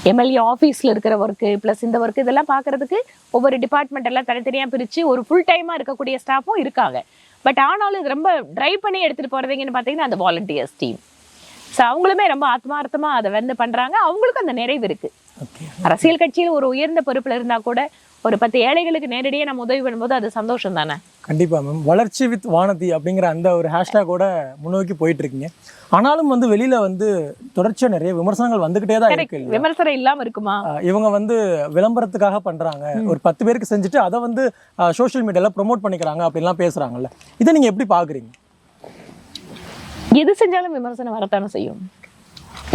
எம்எல்ஏ ஆஃபீஸில் இருக்கிற ஒர்க்கு ப்ளஸ் இந்த ஒர்க்கு இதெல்லாம் பார்க்குறதுக்கு ஒவ்வொரு டிபார்ட்மெண்ட் எல்லாம் தனித்தனியாக பிரித்து ஒரு ஃபுல் டைமாக இருக்கக்கூடிய ஸ்டாஃபும் இருக்காங்க. பட் ஆனாலும் இது ரொம்ப ட்ரைவ் பண்ணி எடுத்துகிட்டு போகிறதுங்கன்னு பார்த்தீங்கன்னா அந்த வாலண்டியர்ஸ் டீம். அவங்களுமே ரொம்ப ஆத்மார்த்தமாக அதை வந்து பண்ணுறாங்க. அவங்களுக்கும் அந்த நிறைவு இருக்குது. அரசியல் கட்சியில் ஒரு உயர்ந்த பொறுப்பில் இருந்தால் கூட ஒரு 10 ஏழைகளுக்கு நேரடியாக நம்ம உதவி பண்ணும்போது அது சந்தோஷம் தானே. கண்டிப்பாக மேம். வளர்ச்சி வித் வானதி அப்படிங்கிற அந்த ஒரு ஹேஷ்டேக்கோட முன்னோக்கி போயிட்டு இருக்கீங்க. ஆனாலும் வந்து வெளியில வந்து தொடர்ச்சியாக நிறைய விமர்சனங்கள் வந்துகிட்டே தான் இருக்கு. விமர்சனம் இல்லாமல் இருக்குமா? இவங்க வந்து விளம்பரத்துக்காக பண்றாங்க, ஒரு 10 பேருக்கு செஞ்சுட்டு அதை வந்து சோஷியல் மீடியால ப்ரொமோட் பண்ணிக்கிறாங்க அப்படின்லாம் பேசுறாங்கல்ல, இதை நீங்க எப்படி பாக்குறீங்க? எது செஞ்சாலும் விமர்சனம் வரத்தானே செய்யும்.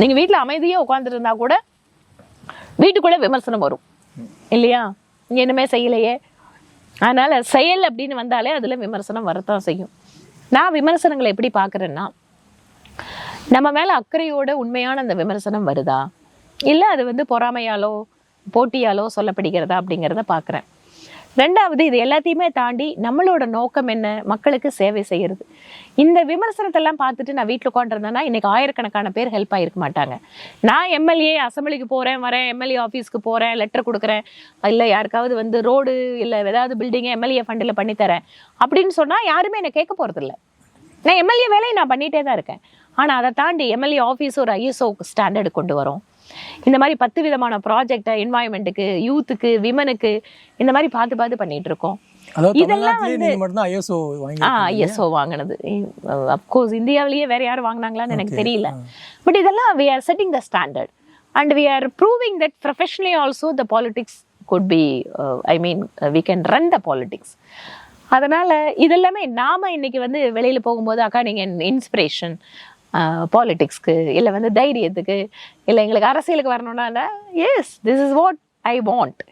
நீங்க வீட்டில் அமைதியாக உட்காந்துட்டு இருந்தா கூட வீட்டுக்குள்ள விமர்சனம் வரும் இல்லையா? இங்கே இனிமே செய்யலையே, அதனால செயல் அப்படின்னு வந்தாலே அதில் விமர்சனம் வரத்தான் செய்யும். நான் விமர்சனங்களை எப்படி பார்க்குறேன்னா, நம்ம மேலே அக்கறையோட உண்மையான அந்த விமர்சனம் வருதா, இல்லை அது வந்து பொறாமையாலோ போட்டியாலோ சொல்லப்படுகிறதா அப்படிங்கிறத பார்க்குறேன். ரெண்டாவது, இது எல்லாத்தையுமே தாண்டி நம்மளோட நோக்கம் என்ன, மக்களுக்கு சேவை செய்கிறது. இந்த விமர்சனத்தெல்லாம் பார்த்துட்டு நான் வீட்டில் உட்காந்துருந்தேன்னா இன்னைக்கு ஆயிரக்கணக்கான பேர் ஹெல்ப் ஆகிருக்க மாட்டாங்க. நான் எம்எல்ஏ அசம்பிளிக்கு போகிறேன், வரேன், எம்எல்ஏ ஆஃபீஸ்க்கு போகிறேன், லெட்டர் கொடுக்குறேன், இல்லை யாருக்காவது வந்து ரோடு இல்லை ஏதாவது பில்டிங்கை எம்எல்ஏ ஃபண்டில் பண்ணித்தரேன் அப்படின்னு சொன்னால் யாருமே என்னை கேட்க போகிறதில்ல. நான் எம்எல்ஏ வேலையை நான் பண்ணிகிட்டே தான் இருக்கேன். ஆனால் அதை தாண்டி எம்எல்ஏ ஆஃபீஸ் ஒரு ஐஎஸ்ஓ ஸ்டாண்டர்டு கொண்டு வரும். இந்த மாதிரி 10 விதமான ப்ராஜெக்டை என்வாயன்மெண்ட்டுக்கு, யூத்துக்கு, விமனுக்கு இந்த மாதிரி பார்த்து பண்ணிட்டு இருக்கோம். இதெல்லாம் வந்து ஐஎஸ்ஓ வாங்கினது. அப்கோர்ஸ் இந்தியாவிலேயே வேற யாரும் வாங்கினாங்களான்னு எனக்கு தெரியல. பட் இதெல்லாம் we are setting the standard and we are proving that professionally also the politics could be we can run the politics. அதனால இதெல்லாமே நாம இன்னைக்கு வந்து வெளியில போகும்போது, அக்கா நீங்க இன்ஸ்பிரேஷன் பாலிட்டிக்ஸ்க்கு, இல்லை வந்து தைரியத்துக்கு, இல்லை எங்களுக்கு அரசியலுக்கு வரணும்னா yes this is what I want.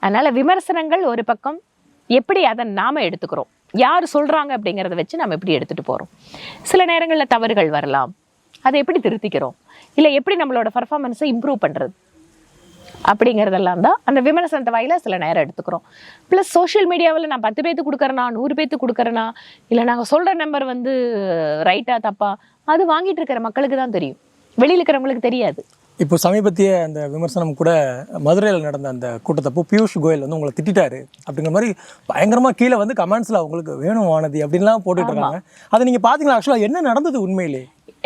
அதனால் விமர்சனங்கள் ஒரு பக்கம், எப்படி அதை நாம் எடுத்துக்கிறோம், யார் சொல்கிறாங்க அப்படிங்கிறத வச்சு நம்ம எப்படி எடுத்துகிட்டு போகிறோம். சில நேரங்களில் தவறுகள் வரலாம், அதை எப்படி திருத்திக்கிறோம், இல்லை எப்படி நம்மளோட பர்ஃபார்மன்ஸை இம்ப்ரூவ் பண்ணுறது. அப்படிங்கிறதெல்லாம் தான் அந்த விமர்சனத்தை வாயில சில நேரம் எடுத்துக்கிறோம். ப்ளஸ் சோஷியல் மீடியாவில் நான் 10 பேருக்கு கொடுக்குறேனா 100 பேருக்கு கொடுக்குறேனா இல்லை நாங்கள் சொல்கிற நம்பர் வந்து ரைட்டா தப்பா அது வாங்கிட்டு இருக்கிற மக்களுக்கு தான் தெரியும், வெளியில் இருக்கிறவங்களுக்கு தெரியாது. இப்போ சமீபத்திய அந்த விமர்சனம் கூட மதுரையில் நடந்த அந்த கூட்டத்தப்போ பியூஷ் கோயல் வந்து உங்களை திட்டாரு அப்படிங்கிற மாதிரி பயங்கரமாக கீழே வந்து கமெண்ட்ஸில் அவங்களுக்கு வேணும் வானதி அப்படின்லாம் போட்டுட்டு இருக்காங்க. அதை நீங்கள் பார்த்தீங்களா? ஆக்சுவலாக என்ன நடந்தது உண்மையிலே?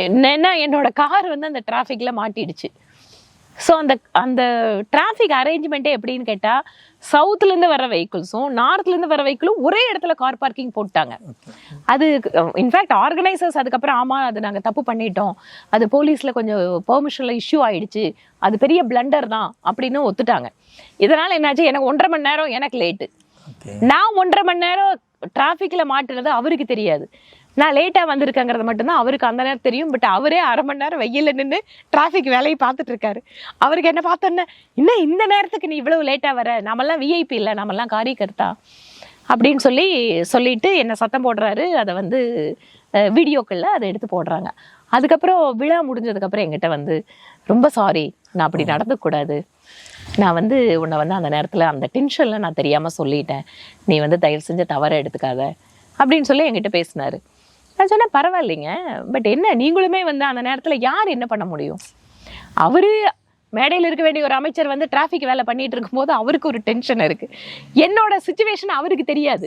என்னன்னா என்னோட கார் வந்து அந்த டிராஃபிக்ல மாட்டிடுச்சு. ஸோ அந்த டிராஃபிக் அரேஞ்ச்மெண்ட்டே எப்படின்னு கேட்டால் சவுத்துலேருந்து வர வெஹிக்கிள்ஸும் நார்த்லேருந்து வர வெஹிக்கிளும் ஒரே இடத்துல கார் பார்க்கிங் போட்டாங்க. அது இன்ஃபேக்ட் ஆர்கனைசர்ஸ் அதுக்கப்புறம் ஆமாம் அது நாங்கள் தப்பு பண்ணிட்டோம், அது போலீஸில் கொஞ்சம் பெர்மிஷனில் இஷ்யூ ஆயிடுச்சு, அது பெரிய பிளண்டர் தான் அப்படின்னு ஒத்துட்டாங்க. இதனால் என்னாச்சு, எனக்கு 1.5 மணி நேரம் எனக்கு லேட்டு. நான் 1.5 மணி நேரம் டிராஃபிக்கில் மாட்டுறது அவருக்கு தெரியாது. நான் லேட்டாக வந்திருக்கேங்கிறது மட்டும்தான் அவருக்கு அந்த நேரம் தெரியும். பட் அவரே 1/2 மணி நேரம் வெயில்ல நின்று டிராஃபிக் வேலையை பார்த்துட்டு இருக்காரு. அவருக்கு என்ன பார்த்தோன்னே, இன்னும் இந்த நேரத்துக்கு நீ இவ்வளவு லேட்டாக வர, நாமெல்லாம் விஐபி இல்லை, நாமெல்லாம் காரியக்கர்த்தா அப்படின்னு சொல்லிட்டு என்னை சத்தம் போடுறாரு. அதை வந்து வீடியோக்களில் அதை எடுத்து போடுறாங்க. அதுக்கப்புறம் விழா முடிஞ்சதுக்கப்புறம் என்கிட்ட வந்து ரொம்ப சாரி, நான் அப்படி நடந்துக்கூடாது, நான் வந்து உன்னை வந்து அந்த நேரத்தில் அந்த டென்ஷனில் நான் தெரியாமல் சொல்லிட்டேன், நீ வந்து தயவு செஞ்சு தவற எடுத்துக்காத அப்படின்னு சொல்லி என்கிட்ட பேசினாரு. நான் சொன்னேன் பரவாயில்லைங்க, பட் என்ன நீங்களுமே வந்து அந்த நேரத்தில் யார் என்ன பண்ண முடியும்? அவரு மேடையில் இருக்க வேண்டிய ஒரு அமைச்சர் வந்து டிராஃபிக் வேலை பண்ணிட்டு இருக்கும்போது அவருக்கு ஒரு டென்ஷன் இருக்கு. என்னோட சிச்சுவேஷன் அவருக்கு தெரியாது.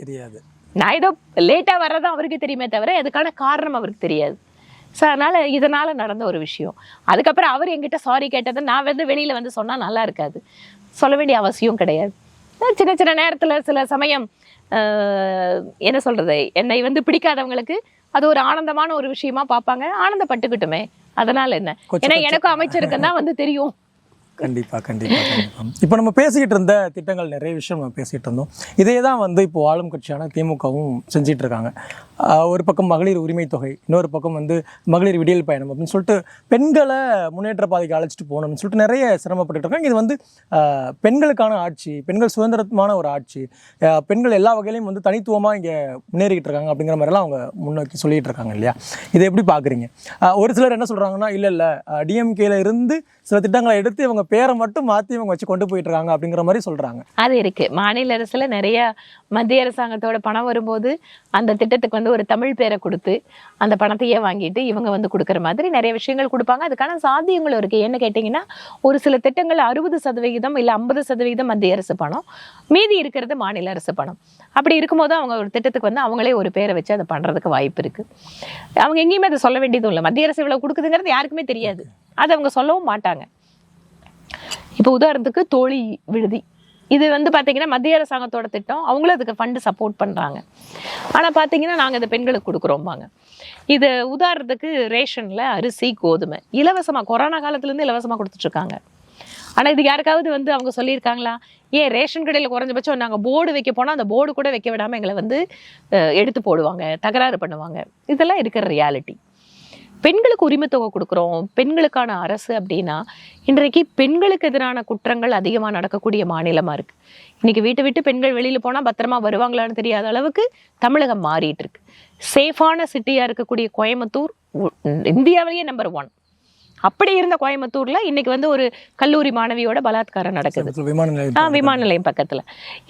நான் ஏதோ லேட்டாக வர்றதும் அவருக்கு தெரியுமே தவிர அதுக்கான காரணம் அவருக்கு தெரியாது. ஸோ இதனால் நடந்த ஒரு விஷயம். அதுக்கப்புறம் அவர் என்கிட்ட சாரி கேட்டதை நான் வந்து வெளியில் வந்து சொன்னால் நல்லா இருக்காது, சொல்ல வேண்டிய அவசியம் கிடையாது. சின்ன சின்ன நேரத்தில் சில சமயம் என்ன சொல்கிறது, என்னை வந்து பிடிக்காதவங்களுக்கு அது ஒரு ஆனந்தமான ஒரு விஷயமா பார்ப்பாங்க, ஆனந்தப்பட்டுக்கிட்டுமே, அதனால என்ன, ஏன்னா எனக்கும் அமைச்சருக்கு தான் வந்து தெரியும். கண்டிப்பாக. இப்போ நம்ம பேசிக்கிட்டு இருந்த திட்டங்கள் நிறைய விஷயம் நம்ம பேசிகிட்டு இருந்தோம். இதே தான் வந்து இப்போ ஆளும் கட்சியான திமுகவும் செஞ்சிட்டு இருக்காங்க. ஒரு பக்கம் மகளிர் உரிமை தொகை, இன்னொரு பக்கம் வந்து மகளிர் விடியல் பயணம் அப்படின்னு சொல்லிட்டு பெண்களை முன்னேற்ற பாதைக்கு அழைச்சிட்டு போகணும்னு சொல்லிட்டு நிறைய சிரமப்பட்டு இருக்காங்க. இது வந்து பெண்களுக்கான ஆட்சி, பெண்கள் சுதந்திரமான ஒரு ஆட்சி, பெண்கள் எல்லா வகையிலையும் வந்து தனித்துவமாக இங்கே முன்னேறிக்கிட்டு இருக்காங்க அப்படிங்கிற மாதிரிலாம் அவங்க முன்னோக்கி சொல்லிட்டு இருக்காங்க இல்லையா? இதை எப்படி பார்க்குறீங்க? ஒரு சிலர் என்ன சொல்கிறாங்கன்னா, இல்லை டிஎம்கேல இருந்து சில திட்டங்களை எடுத்து இவங்க பேரை மட்டும் மாற்றி இவங்க வச்சு கொண்டு போயிட்டு இருக்காங்க அப்படிங்கிற மாதிரி சொல்கிறாங்க. அது இருக்கு. மாநில அரசுல நிறைய மத்திய அரசாங்கத்தோட பணம் வரும்போது அந்த திட்டத்துக்கு வந்து ஒரு தமிழ் பேரை கொடுத்து அந்த பணத்தையே வாங்கிட்டு இவங்க வந்து கொடுக்குற மாதிரி நிறைய விஷயங்கள் கொடுப்பாங்க. அதுக்கான சாத்தியங்களும் இருக்கு. என்ன கேட்டிங்கன்னா, ஒரு சில திட்டங்கள் 60% இல்லை 50% மத்திய அரசு பணம், மீதி இருக்கிறது மாநில அரசு பணம். அப்படி இருக்கும்போது அவங்க ஒரு திட்டத்துக்கு வந்து அவங்களே ஒரு பேரை வச்சு அதை பண்ணுறதுக்கு வாய்ப்பு இருக்கு. அவங்க எங்கேயுமே அதை சொல்ல வேண்டியதும் இல்லை. மத்திய அரசு இவ்வளவு கொடுக்குதுங்கிறது யாருக்குமே தெரியாது, அதை அவங்க சொல்லவும் மாட்டாங்க. இப்போ உதாரணத்துக்கு தோழி விடுதி, இது வந்து பார்த்தீங்கன்னா மத்திய அரசாங்கத்தோட திட்டம், அவங்களும் அதுக்கு ஃபண்டு சப்போர்ட் பண்ணுறாங்க. ஆனால் பார்த்தீங்கன்னா நாங்கள் இந்த பெண்களுக்கு கொடுக்குறோம்பாங்க. இது உதாரணத்துக்கு ரேஷனில் அரிசி கோதுமை இலவசமாக கொரோனா காலத்துலேருந்து இலவசமாக கொடுத்துட்ருக்காங்க. ஆனால் இது யாருக்காவது வந்து அவங்க சொல்லியிருக்காங்களா? ஏன் ரேஷன் கடையில் குறைஞ்சபட்சம் நாங்கள் போர்டு வைக்க போனால் அந்த போர்டு கூட வைக்க விடாமல் எங்களை வந்து எடுத்து போடுவாங்க, தகராறு பண்ணுவாங்க. இதெல்லாம் இருக்கிற ரியாலிட்டி. பெண்களுக்கு உரிமை தொகை கொடுக்குறோம், பெண்களுக்கான அரசு அப்படின்னா இன்றைக்கு பெண்களுக்கு எதிரான குற்றங்கள் அதிகமாக நடக்கக்கூடிய மாநிலமாக இருக்குது. இன்றைக்கி வீட்டை விட்டு பெண்கள் வெளியில் போனால் பத்திரமா வருவாங்களான்னு தெரியாத அளவுக்கு தமிழகம் மாறிட்டு இருக்கு. சேஃபான சிட்டியாக இருக்கக்கூடிய கோயம்புத்தூர் இந்தியாவிலேயே நம்பர் 1. அப்படி இருந்த கோயம்புத்தூர்ல இன்னைக்கு வந்து ஒரு கல்லூரி மாணவியோட பலாத்காரம் நடக்குது விமான நிலையம் பக்கத்துல.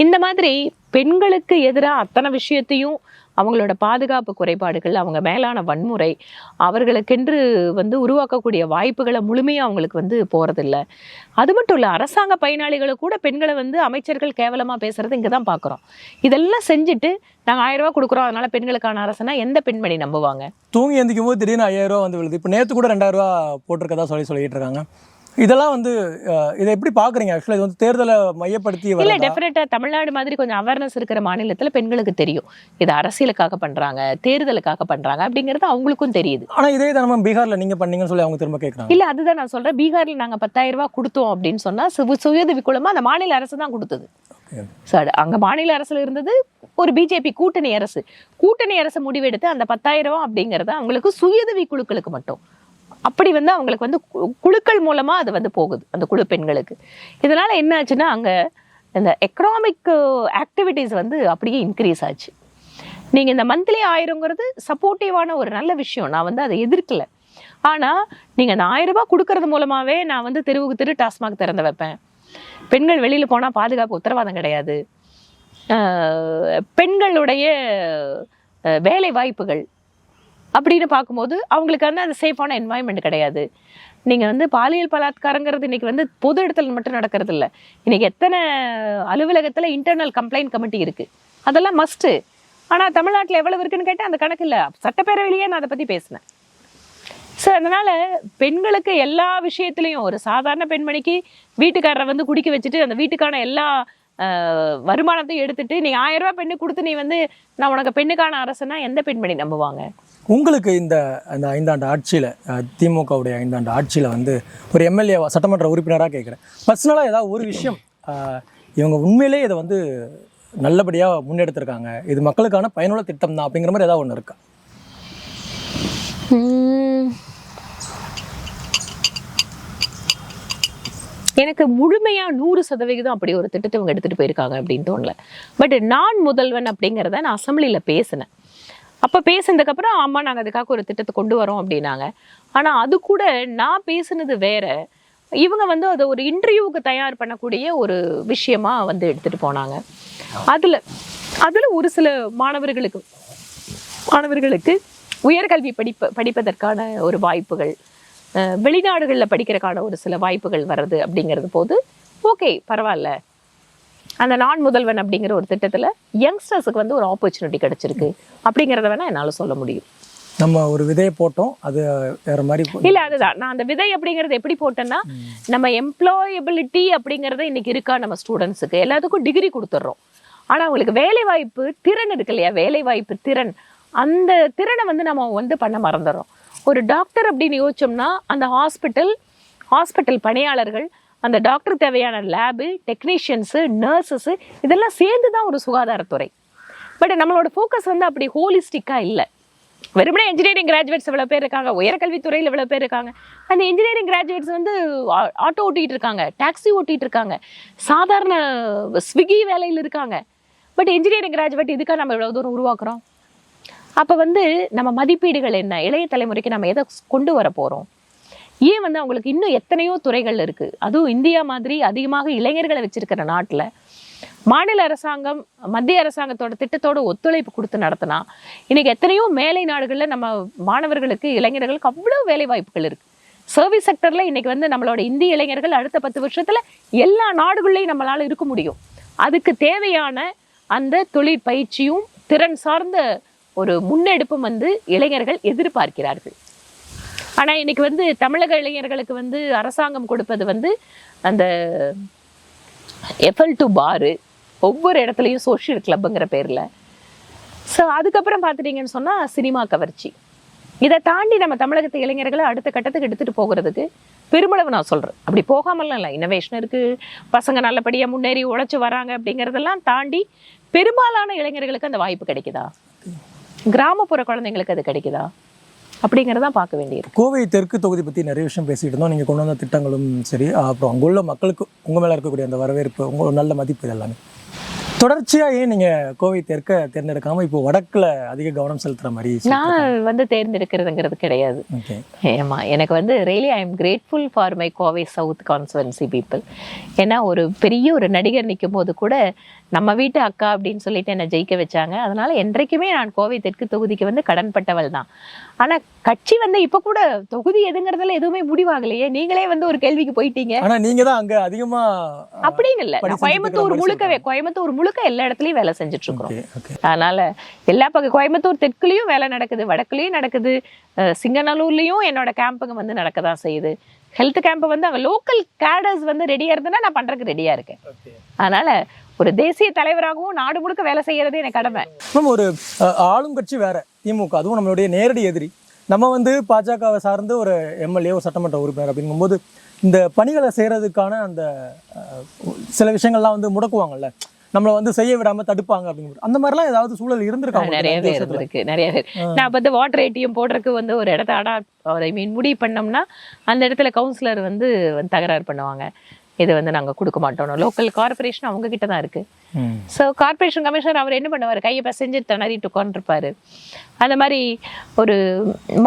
இந்த மாதிரி பெண்களுக்கு எதிராக அத்தனை விஷயத்தையும், அவங்களோட பாதுகாப்பு குறைபாடுகள், அவங்க மேலான வன்முறை, அவர்களுக்கென்று வந்து உருவாக்கக்கூடிய வாய்ப்புகளை முழுமையாக அவங்களுக்கு வந்து போகிறதில்ல. அது மட்டும் இல்லை, அரசாங்க பயனாளிகளை கூட பெண்களை வந்து அமைச்சர்கள் கேவலமாக பேசுறது இங்கே தான் பார்க்குறோம். இதெல்லாம் செஞ்சுட்டு நாங்கள் 1000 ரூபா கொடுக்குறோம் அதனால பெண்களுக்கான அரசுனா எந்த பெண்மணி நம்புவாங்க? தூங்கி எந்திக்கும் போது திடீர்னு 5000 ரூபா வந்து விழுது. இப்போ நேற்று கூட 2000 ரூபா போட்டிருக்கதா சொல்லிட்டு இருக்காங்க. இதெல்லாம் வந்து இதை எப்படி பார்க்குறீங்க? ஆக்சுவலாக இது வந்து தேர்தலை மையப்படுத்தி இல்லை, டெஃபினட்டாக தமிழ்நாடு மாதிரி கொஞ்சம் அவேர்னஸ் இருக்கிற மாநிலத்தில் பெண்களுக்கு தெரியும் இது அரசியலுக்காக பண்ணுறாங்க, தேர்தலுக்காக பண்ணுறாங்க அப்படிங்கிறது அவங்களுக்கும் தெரியுது. ஆனால் இதே தான் நம்ம பீகாரில் நீங்கள் பண்ணீங்கன்னு சொல்லி அவங்க திரும்ப கேட்குறாங்க. இல்லை, அதுதான் நான் சொல்கிறேன். பீகாரில் நாங்கள் 10,000 ரூபா கொடுத்தோம் அப்படின்னு சொன்னால் சுயதவி குழுமா அந்த மாநில அரசு தான் கொடுத்தது. அங்கே மாநில அரசுல இருந்தது ஒரு பிஜேபி கூட்டணி அரசு முடிவெடுத்து அந்த 10,000 ரூபா அப்படிங்கிறத அவங்களுக்கு சுயதவி குழுக்களுக்கு மட்டும் அப்படி வந்து அவங்களுக்கு வந்து குழுக்கள் மூலமா அது வந்து போகுது அந்த குழு பெண்களுக்கு. இதனால என்ன ஆச்சுன்னா அங்க இந்த எக்கனாமிக் ஆக்டிவிட்டிஸ் வந்து அப்படியே இன்க்ரீஸ் ஆச்சு. நீங்க இந்த மந்த்லி 1000ங்கிறது சப்போர்ட்டிவான ஒரு நல்ல விஷயம், நான் வந்து அதை எதிர்க்கல. ஆனா நீங்க அந்த 1000 ரூபாய் கொடுக்கறது மூலமாவே நான் வந்து தெருவுக்கு தெரு டாஸ்மாக் திறந்து வைப்பேன், பெண்கள் வெளியில போனா பாதுகாப்பு உத்தரவாதம் கிடையாது, பெண்களுடைய வேலை வாய்ப்புகள் அப்படின்னு பார்க்கும்போது அவங்களுக்கு வந்து அது சேஃபான என்வாயன்மெண்ட் கிடையாது. நீங்க வந்து பாலியல் பலாத்காரங்கிறது இன்னைக்கு வந்து பொது இடத்துல மட்டும் நடக்கிறது இல்லை. இன்னைக்கு எத்தனை அலுவலகத்துல இன்டர்னல் கம்ப்ளைண்ட் கமிட்டி இருக்கு, அதெல்லாம் மஸ்ட். ஆனா தமிழ்நாட்டுல எவ்வளவு இருக்குன்னு கேட்டா அந்த கணக்கு இல்லை. சட்டப்பேரவையிலேயே நான் அதை பத்தி பேசினேன். ஸோ அதனால பெண்களுக்கு எல்லா விஷயத்துலையும், ஒரு சாதாரண பெண்மணிக்கு வீட்டுக்காரரை வந்து குடிக்க வச்சுட்டு அந்த வீட்டுக்கான எல்லா வருமானத்தையும் எடுத்துட்டு நீ 1000 ரூபாய் பெண்ணு கொடுத்து நீ வந்து நான் உனக்கு பெண்ணுக்கான அரசுனா எந்த பெண்மணி நம்புவாங்க? உங்களுக்கு இந்த 5 ஆண்டு ஆட்சியில், திமுகவுடைய 5 ஆண்டு ஆட்சியில் வந்து ஒரு எம்எல்ஏ சட்டமன்ற உறுப்பினராக கேட்குறேன், பர்சனலாக ஏதாவது ஒரு விஷயம் இவங்க உண்மையிலே இதை வந்து நல்லபடியாக முன்னெடுத்திருக்காங்க, இது மக்களுக்கான பயனுள்ள திட்டம் தான் அப்படிங்கிற மாதிரி ஏதாவது ஒன்று இருக்கா? எனக்கு முழுமையா 100% அப்படி ஒரு திட்டத்தை இவங்க எடுத்துட்டு போயிருக்காங்க அப்படின்னு தோணல. பட் நான் முதல்வன் அப்படிங்கிறத நான் அசம்பிளியில பேசினேன். அப்ப பேசினதுக்கு அப்புறம் ஆமா நாங்க அதுக்காக ஒரு திட்டத்தை கொண்டு வரோம் அப்படின்னாங்க. ஆனா அது கூட நான் பேசினது வேற, இவங்க வந்து அதை ஒரு இன்டர்வியூவுக்கு தயார் பண்ணக்கூடிய ஒரு விஷயமா வந்து எடுத்துட்டு போனாங்க. அதுல ஒரு சில மாணவர்களுக்கு உயர்கல்வி படிப்பதற்கான ஒரு வாய்ப்புகள், வெளிநாடுகளில் படிக்கிறதுக்கான ஒரு சில வாய்ப்புகள் வர்றது அப்படிங்கிறது போது ஓகே பரவாயில்ல, அந்த நான் முதல்வன் அப்படிங்கிற ஒரு திட்டத்தில் யங்ஸ்டர்ஸுக்கு வந்து ஒரு ஆப்பர்ச்சுனிட்டி கிடைச்சிருக்கு அப்படிங்கிறத வேணா என்னால் சொல்ல முடியும். நம்ம ஒரு விதையை போட்டோம், அது வேற மாதிரி இல்லை. அதுதான் நான் அந்த விதை அப்படிங்கிறது எப்படி போட்டேன்னா, நம்ம எம்ப்ளாயபிலிட்டி அப்படிங்கிறத இன்னைக்கு இருக்கா நம்ம ஸ்டூடெண்ட்ஸுக்கு எல்லாத்துக்கும் டிகிரி கொடுத்துட்றோம். ஆனால் அவங்களுக்கு வேலை வாய்ப்பு திறன் இருக்கு இல்லையா, வேலை வாய்ப்பு திறன், அந்த திறனை வந்து நம்ம வந்து பண்ண மறந்துடுறோம். ஒரு டாக்டர் அப்படின்னு யோசிச்சோம்னா அந்த ஹாஸ்பிட்டல் பணியாளர்கள், அந்த டாக்டர் தேவையான லேபு, டெக்னீஷியன்ஸு, நர்சஸ்ஸு இதெல்லாம் சேர்ந்து தான் ஒரு சுகாதாரத்துறை. பட் நம்மளோட ஃபோக்கஸ் வந்து அப்படி ஹோலிஸ்டிக்காக இல்லை. வெறுமனே இன்ஜினியரிங் கிராஜுவேட்ஸ் இவ்வளோ பேர் இருக்காங்க, உயர்கல்வித்துறையில் இவ்வளோ பேர் இருக்காங்க. அந்த இன்ஜினியரிங் கிராஜுவேட்ஸ் வந்து ஆட்டோ ஓட்டிகிட்டு இருக்காங்க, டாக்ஸி ஓட்டிகிட்டு இருக்காங்க, சாதாரண ஸ்விக்கி வேலையில் இருக்காங்க. பட் இன்ஜினியரிங் கிராஜுவேட் இதுக்காக நம்ம இவ்வளோ தூரம் உருவாக்குறோம். அப்போ வந்து நம்ம மதிப்பீடுகள் என்ன, இளைய தலைமுறைக்கு நம்ம எதை கொண்டு வர போகிறோம், ஏன் வந்து அவங்களுக்கு இன்னும் எத்தனையோ துறைகள் இருக்குது. அதுவும் இந்தியா மாதிரி அதிகமாக இளைஞர்களை வச்சிருக்கிற நாட்டில் மாநில அரசாங்கம் மத்திய அரசாங்கத்தோட திட்டத்தோட ஒத்துழைப்பு கொடுத்து நடத்தினா இன்னைக்கு எத்தனையோ மேலை நாடுகளில் நம்ம மாணவர்களுக்கு, இளைஞர்களுக்கு அவ்வளோ வேலை வாய்ப்புகள் இருக்குது. சர்வீஸ் செக்டரில் இன்னைக்கு வந்து நம்மளோட இந்திய இளைஞர்கள் அடுத்த 10 வருஷத்தில் எல்லா நாடுகள்லையும் நம்மளால் இருக்க முடியும். அதுக்கு தேவையான அந்த தொழிற்பயிற்சியும் திறன் சார்ந்த ஒரு முன்னெடுப்பும் வந்து இளைஞர்கள் எதிர்பார்க்கிறார்கள். ஆனா இன்னைக்கு வந்து தமிழக இளைஞர்களுக்கு வந்து அரசாங்கம் கொடுப்பது வந்து அந்த FL2 பாரு, ஒவ்வொரு இடத்துலையும் சோஷியல் கிளப்புங்கிற பேர்ல. ஸோ அதுக்கப்புறம் பார்த்துட்டீங்கன்னு சொன்னா சினிமா கவர்ச்சி. இதை தாண்டி நம்ம தமிழகத்து இளைஞர்களை அடுத்த கட்டத்துக்கு எடுத்துட்டு போகிறதுக்கு பெருமளவு நான் சொல்றேன். அப்படி போகாமலாம் இல்லை, இனோவேஷன் இருக்கு, பசங்க நல்லபடியா முன்னேறி உழைச்சு வராங்க அப்படிங்கிறதெல்லாம் தாண்டி பெரும்பாலான இளைஞர்களுக்கு அந்த வாய்ப்பு கிடைக்குதா, கிராமப்புற குழந்தைங்களுக்கு அது கிடைக்குதா அப்படிங்கிறதான் பார்க்க வேண்டியது. கோவை தெற்கு தொகுதி பற்றி நிறைய விஷயம் பேசிகிட்டு இருந்தோம். நீங்கள் கொண்டு வந்த திட்டங்களும் சரி, அப்புறம் அங்குள்ள மக்களுக்கு உங்கள் மேலே இருக்கக்கூடிய அந்த வரவேற்பு, உங்களோட நல்ல மதிப்பு, இதெல்லாமே தொடர்ச்சியாக ஏன் நீங்கள் கோவை தெற்க தேர்ந்தெடுக்காமல் இப்போ வடக்கில் அதிக கவனம் செலுத்துகிற மாதிரி? நான் வந்து தேர்ந்தெடுக்கிறதுங்கிறது கிடையாது. ஏமா எனக்கு வந்து really I am grateful for my Kovai south constituency people. ஏன்னா ஒரு பெரிய ஒரு நடிகர் நிற்கும் போது கூட நம்ம வீட்டு அக்கா அப்படின்னு சொல்லிட்டு என்னை ஜெயிக்க வச்சாங்க. அதனால என்றைக்குமே நான் கோவை தெற்கு தொகுதிக்கு வந்து கடன்பட்டவள் தான். ஆனா கட்சி வந்து இப்ப கூட தொகுதி எதுங்கிறதுல எதுவுமே முடிவாகலையே. நீங்களே வந்து ஒரு கேள்விக்கு போயிட்டீங்க. ஆனா நீங்க தான் அங்க அதிகமா அப்படின்னு இல்ல, கோயம்புத்தூர் முழுக்க எல்லா இடத்துலயும் வேலை செஞ்சுட்டு இருக்கிறோம். அதனால எல்லா பக்கம் கோயம்புத்தூர் தெற்குலயும் வேலை நடக்குது, வடக்குலயும் நடக்குது, சிங்கநல்லூர்லயும் என்னோட கேம்புங்க வந்து நடக்கதான் செய்யுது. ஹெல்த் கேம்ப் வந்து அங்க லோக்கல் கேடர்ஸ் வந்து ரெடியா இருந்ததுன்னா நான் பண்றதுக்கு ரெடியா இருக்கேன். அதனால ஒரு தேசிய தலைவராகவும் நாடு முழுக்க வேலை செய்யறது எனக்கு கடமை. ஒரு ஆளும் கட்சி வேற திமுக, அதுவும் நம்மளுடைய நேரடி எதிரி. நம்ம வந்து பாஜகவை சார்ந்து ஒரு எம்எல்ஏ, ஒரு சட்டமன்ற உறுப்பினர் அப்படிங்கும்போது இந்த பணிகளை செய்யறதுக்கான அந்த சில விஷயங்கள்லாம் வந்து முடக்குவாங்கல்ல, நம்மளை வந்து செய்ய விடாம தடுப்பாங்க அப்படிங்கிறது, அந்த மாதிரிலாம் ஏதாவது சூழல் இருந்திருக்காங்க? நிறைய பேர் இருந்திருக்கு, நிறைய பேர். நான் வந்து வாட்டர் ஏடிஎம் போடுறதுக்கு வந்து ஒரு இடத்த முடிவு பண்ணோம்னா அந்த இடத்துல கவுன்சிலர் வந்து தகராறு பண்ணுவாங்க. இது வந்து நாங்கள் கொடுக்க மாட்டோம். லோக்கல் கார்பரேஷன் அவங்க கிட்ட தான் இருக்கு. ஸோ கார்பரேஷன் கமிஷனர் அவர் என்ன பண்ணுவார், கையை பசைஞ்சு திணறிட்டு உட்காந்துருப்பாரு. அந்த மாதிரி ஒரு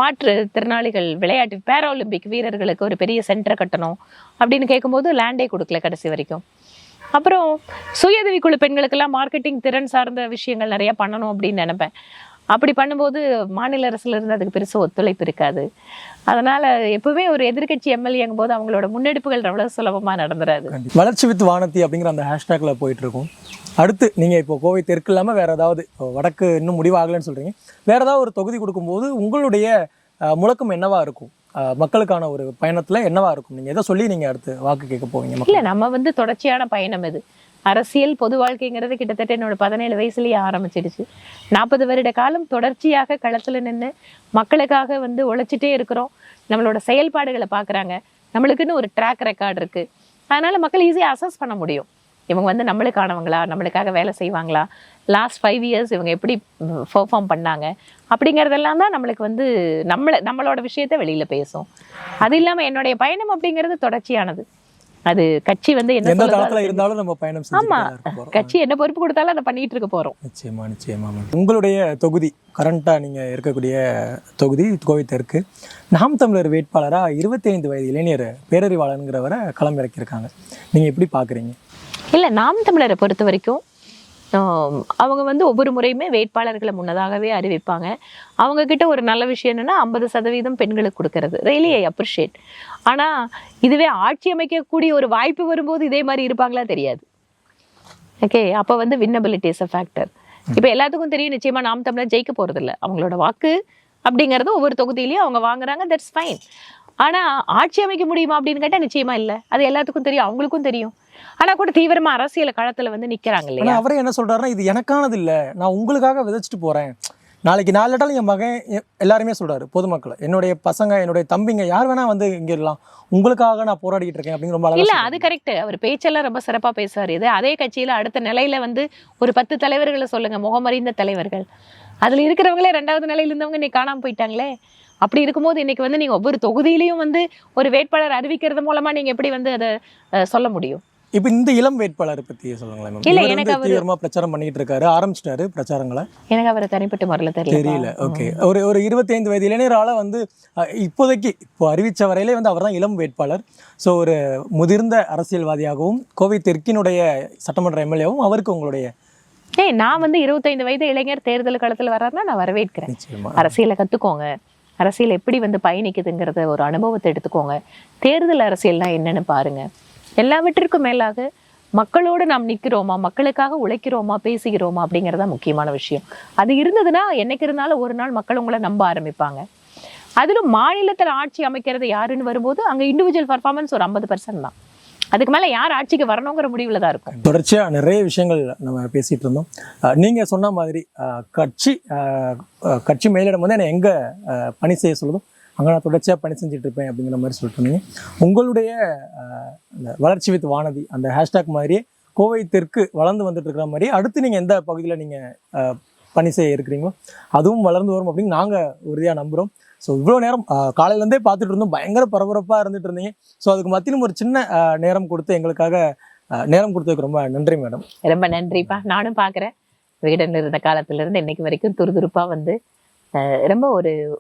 மாற்றுத்திறனாளிகள் விளையாட்டு பேரா ஒலிம்பிக் வீரர்களுக்கு ஒரு பெரிய சென்டரை கட்டணும் அப்படின்னு கேட்கும்போது லேண்டே கொடுக்கல கடைசி வரைக்கும். அப்புறம் சுயஉதவி குழு பெண்களுக்கெல்லாம் மார்க்கெட்டிங் திறன் சார்ந்த விஷயங்கள் நிறைய பண்ணணும் அப்படின்னு நினைப்பேன். அப்படி பண்ணும்போது மாநில அரசுல இருந்து அதுக்கு பெருசு ஒத்துழைப்பு இருக்காது. அதனால எப்பவுமே ஒரு எதிர்கட்சி எம்எல்ஏங்கும் போது அவங்களோட முன்னெடுப்புகள் அவ்வளவு சுலபமா நடந்துராது. வளர்ச்சி வித் வானதி அப்படிங்கிற அந்த ஹேஷ்டேக்ல போயிட்டு இருக்கும். அடுத்து நீங்க இப்போ கோவை தெற்கு இல்லாம வேற ஏதாவது, வடக்கு இன்னும் முடிவாகலன்னு சொல்றீங்க, வேற ஏதாவது ஒரு தொகுதி கொடுக்கும்போது உங்களுடைய முழக்கம் என்னவா இருக்கும்? மக்களுக்கான ஒரு பயணத்துல என்னவா இருக்கும்? நீங்க எதை சொல்லி நீங்க அடுத்து வாக்கு கேட்க போவீங்க? இல்ல, நம்ம வந்து தொடர்ச்சியான பயணம் இது. அரசியல் பொது வாழ்க்கைங்கிறது கிட்டத்தட்ட என்னோட 17 வயசுலயே ஆரம்பிச்சிடுச்சு. 40 வருட காலம் தொடர்ச்சியாக களத்துல நின்று மக்களுக்காக வந்து உழைச்சிட்டே இருக்கிறோம். நம்மளோட செயல்பாடுகளை பாக்குறாங்க. நம்மளுக்குன்னு ஒரு ட்ராக் ரெக்கார்டு இருக்கு. அதனால மக்கள் ஈஸியா அசஸ் பண்ண முடியும். இவங்க வந்து நம்மளுக்கானவங்களா, நம்மளுக்காக வேலை செய்வாங்களா, லாஸ்ட் 5 இயர்ஸ் இவங்க எப்படி பெர்ஃபார்ம் பண்ணாங்க அப்படிங்கிறதெல்லாம் தான் நம்மளுக்கு வந்து நம்மளோட விஷயத்த வெளியில பேசும். அது இல்லாம என்னுடைய பயணம் அப்படிங்கிறது தொடர்ச்சியானது. அது கட்சி வந்து என்ன இருந்தாலும் நம்ம பயணம். ஆமா, கட்சி என்ன பொறுப்பு கொடுத்தாலும் அதை பண்ணிட்டு இருக்க போறோம். நிச்சயமா. உங்களுடைய தொகுதி, கரண்டா நீங்க இருக்கக்கூடிய தொகுதி கோவை தெற்கு, நாம் தமிழர் வேட்பாளரா 25 வயது இளைஞர் பேரறிவாளனுங்கிறவரை களம் இறக்கியிருக்காங்க. நீங்க எப்படி பாக்குறீங்க? இல்ல, நாம் தமிழரை பொறுத்த வரைக்கும் அவங்க வந்து ஒவ்வொரு முறையுமே வேட்பாளர்களை முன்னதாகவே அறிவிப்பாங்க. அவங்க கிட்ட ஒரு நல்ல விஷயம் என்னன்னா 50% பெண்களுக்கு கொடுக்கறது. Really I appreciate. ஆனா இதுவே ஆட்சி அமைக்கக்கூடிய ஒரு வாய்ப்பு வரும்போது இதே மாதிரி இருப்பாங்களா தெரியாது. ஓகே, அப்ப வந்து வின்னபிலிட்டி இஸ் அ ஃபேக்டர். இப்ப எல்லாத்துக்கும் தெரியும் நிச்சயமா நாம் தமிழர் ஜெயிக்க போறது இல்லை. அவங்களோட வாக்கு அப்படிங்கிறது ஒவ்வொரு தொகுதியிலையும் அவங்க வாங்குறாங்க, தட்ஸ் ஃபைன். ஆனா ஆட்சி அமைக்க முடியுமா அப்படின்னு கேட்டா நிச்சயமா இல்லை. அது எல்லாத்துக்கும் தெரியும், அவங்களுக்கும் தெரியும். ஆனா கூட தீவிரமா அரசியல் களத்துல வந்து நிக்கிறாங்க இல்லையா? அவரே என்ன சொல்றாருன்னா, இது எனக்கானது இல்ல, நான் உங்களுக்காக விதைச்சிட்டு போறேன். நாளைக்கு 4 லட்டாலும் என் மகன் எல்லாருமே சொல்றாரு, பொதுமக்களை, என்னுடைய பசங்க, என்னுடைய தம்பிங்க யார் வேணா வந்து இங்க இருக்கலாம், உங்களுக்காக நான் போராடிட்டு இருக்கேன் அப்படிங்கிற ரொம்ப இல்ல. அது கரெக்ட். அவர் பேச்செல்லாம் ரொம்ப சிறப்பா பேசுவார். இது அதே கட்சியில அடுத்த நிலையில வந்து ஒரு 10 தலைவர்களை சொல்லுங்க, முகமறிந்த தலைவர்கள். அதுல இருக்கிறவங்களே 2வது நிலையில இருந்தவங்க இன்னைக்கு காணாம போயிட்டாங்களே. அப்படி இருக்கும்போது இன்னைக்கு வந்து நீங்க ஒவ்வொரு தொகுதியிலையும் வந்து ஒரு வேட்பாளர் அறிவிக்கிறது மூலமா நீங்க எப்படி வந்து அதை சொல்ல முடியும்? இப்ப இந்த இளம் வேட்பாளர் பத்தி சொல்லுங்களேன். இல்ல, எனக்கு அவர் தீவிரமா பிரச்சாரம் பண்ணிட்டு இருக்காரு, ஆரம்பிச்சிட்டாரு பிரச்சாரங்களை. எனக்கு அவரை தனிப்பட்ட முறையில தெரியல. ஓகே, ஒரு 25 வயது இளைஞரால வந்து இப்போதைக்கு இப்போ அறிவிச்ச வரையிலே வந்து அவர் தான் இளம் வேட்பாளர். ஸோ ஒரு முதிர்ந்த அரசியல்வாதியாகவும் கோவை தெற்கினுடைய சட்டமன்ற எம்எல்ஏவும் அவருக்கு உங்களுடைய நான் வந்து 25 வயது இளைஞர் தேர்தல் களத்துல வர்றாருன்னா நான் வரவேற்கிறேன். அரசியலை கத்துக்கோங்க, அரசியல் எப்படி வந்து பயணிக்குதுங்கிறத ஒரு அனுபவத்தை எடுத்துக்கோங்க. தேர்தல் அரசியல்னா என்னன்னு பாருங்க. எல்லாவற்றிற்கும் மேலாக மக்களோடு நாம் நிற்கிறோமா, மக்களுக்காக உழைக்கிறோமா, பேசுகிறோமா அப்படிங்கிறதா முக்கியமான விஷயம். அது இருந்ததுன்னா என்னைக்கு இருந்தாலும் ஒரு நாள் மக்கள் உங்களை நம்ப ஆரம்பிப்பாங்க. அதிலும் மாநிலத்தில் ஆட்சி அமைக்கிறது யாருன்னு வரும்போது அங்கே இண்டிவிஜுவல் பர்ஃபார்மன்ஸ் ஒரு 50% தான். அதுக்கு மேலே யார் ஆட்சிக்கு வரணுங்கிற முடிவில் தான் இருக்கும். தொடர்ச்சியாக நிறைய விஷயங்கள் நம்ம பேசிகிட்டு இருந்தோம். நீங்கள் சொன்ன மாதிரி கட்சி மேலிடம் வந்து என்னை எங்கே பணி செய்ய சொல்லுதோ அங்கே நான் தொடர்ச்சியாக பணி செஞ்சுட்டு இருப்பேன் அப்படிங்கிற மாதிரி சொல்லிட்டு இருந்தீங்க. உங்களுடைய அந்த வளர்ச்சி வித் வானதி அந்த ஹேஷ்டாக் மாதிரியே கோவை தெற்கு வளர்ந்து வந்துட்டு இருக்கிற மாதிரி அடுத்து நீங்கள் எந்த பகுதியில் நீங்கள் பணி செய்ய இருக்கிறீங்களோ அதுவும் வளர்ந்து வரும் அப்படின்னு நாங்கள் உறுதியாக நம்புகிறோம். ஸோ இவ்வளோ நேரம் காலையிலேருந்தே பார்த்துட்டு இருந்தோம், பயங்கர பரபரப்பாக இருந்துட்டு இருந்தீங்க. ஸோ அதுக்கு மத்தியிலும் ஒரு சின்ன நேரம் கொடுத்து எங்களுக்காக நேரம் கொடுத்ததுக்கு ரொம்ப நன்றி மேடம். ரொம்ப நன்றிப்பா. நானும் பார்க்குறேன் வீடன் இருந்த காலத்திலேருந்து இன்னைக்கு வரைக்கும் துருதுருப்பாக வந்து ரொம்ப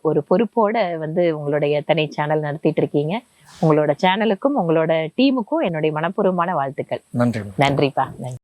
ஒரு பொறுப்போட வந்து உங்களுடைய தனி சேனல் நடத்திட்டு இருக்கீங்க. உங்களோட சேனலுக்கும் உங்களோட டீமுக்கும் என்னுடைய மனப்பூர்வமான வாழ்த்துக்கள். நன்றி. நன்றிப்பா. நன்றி.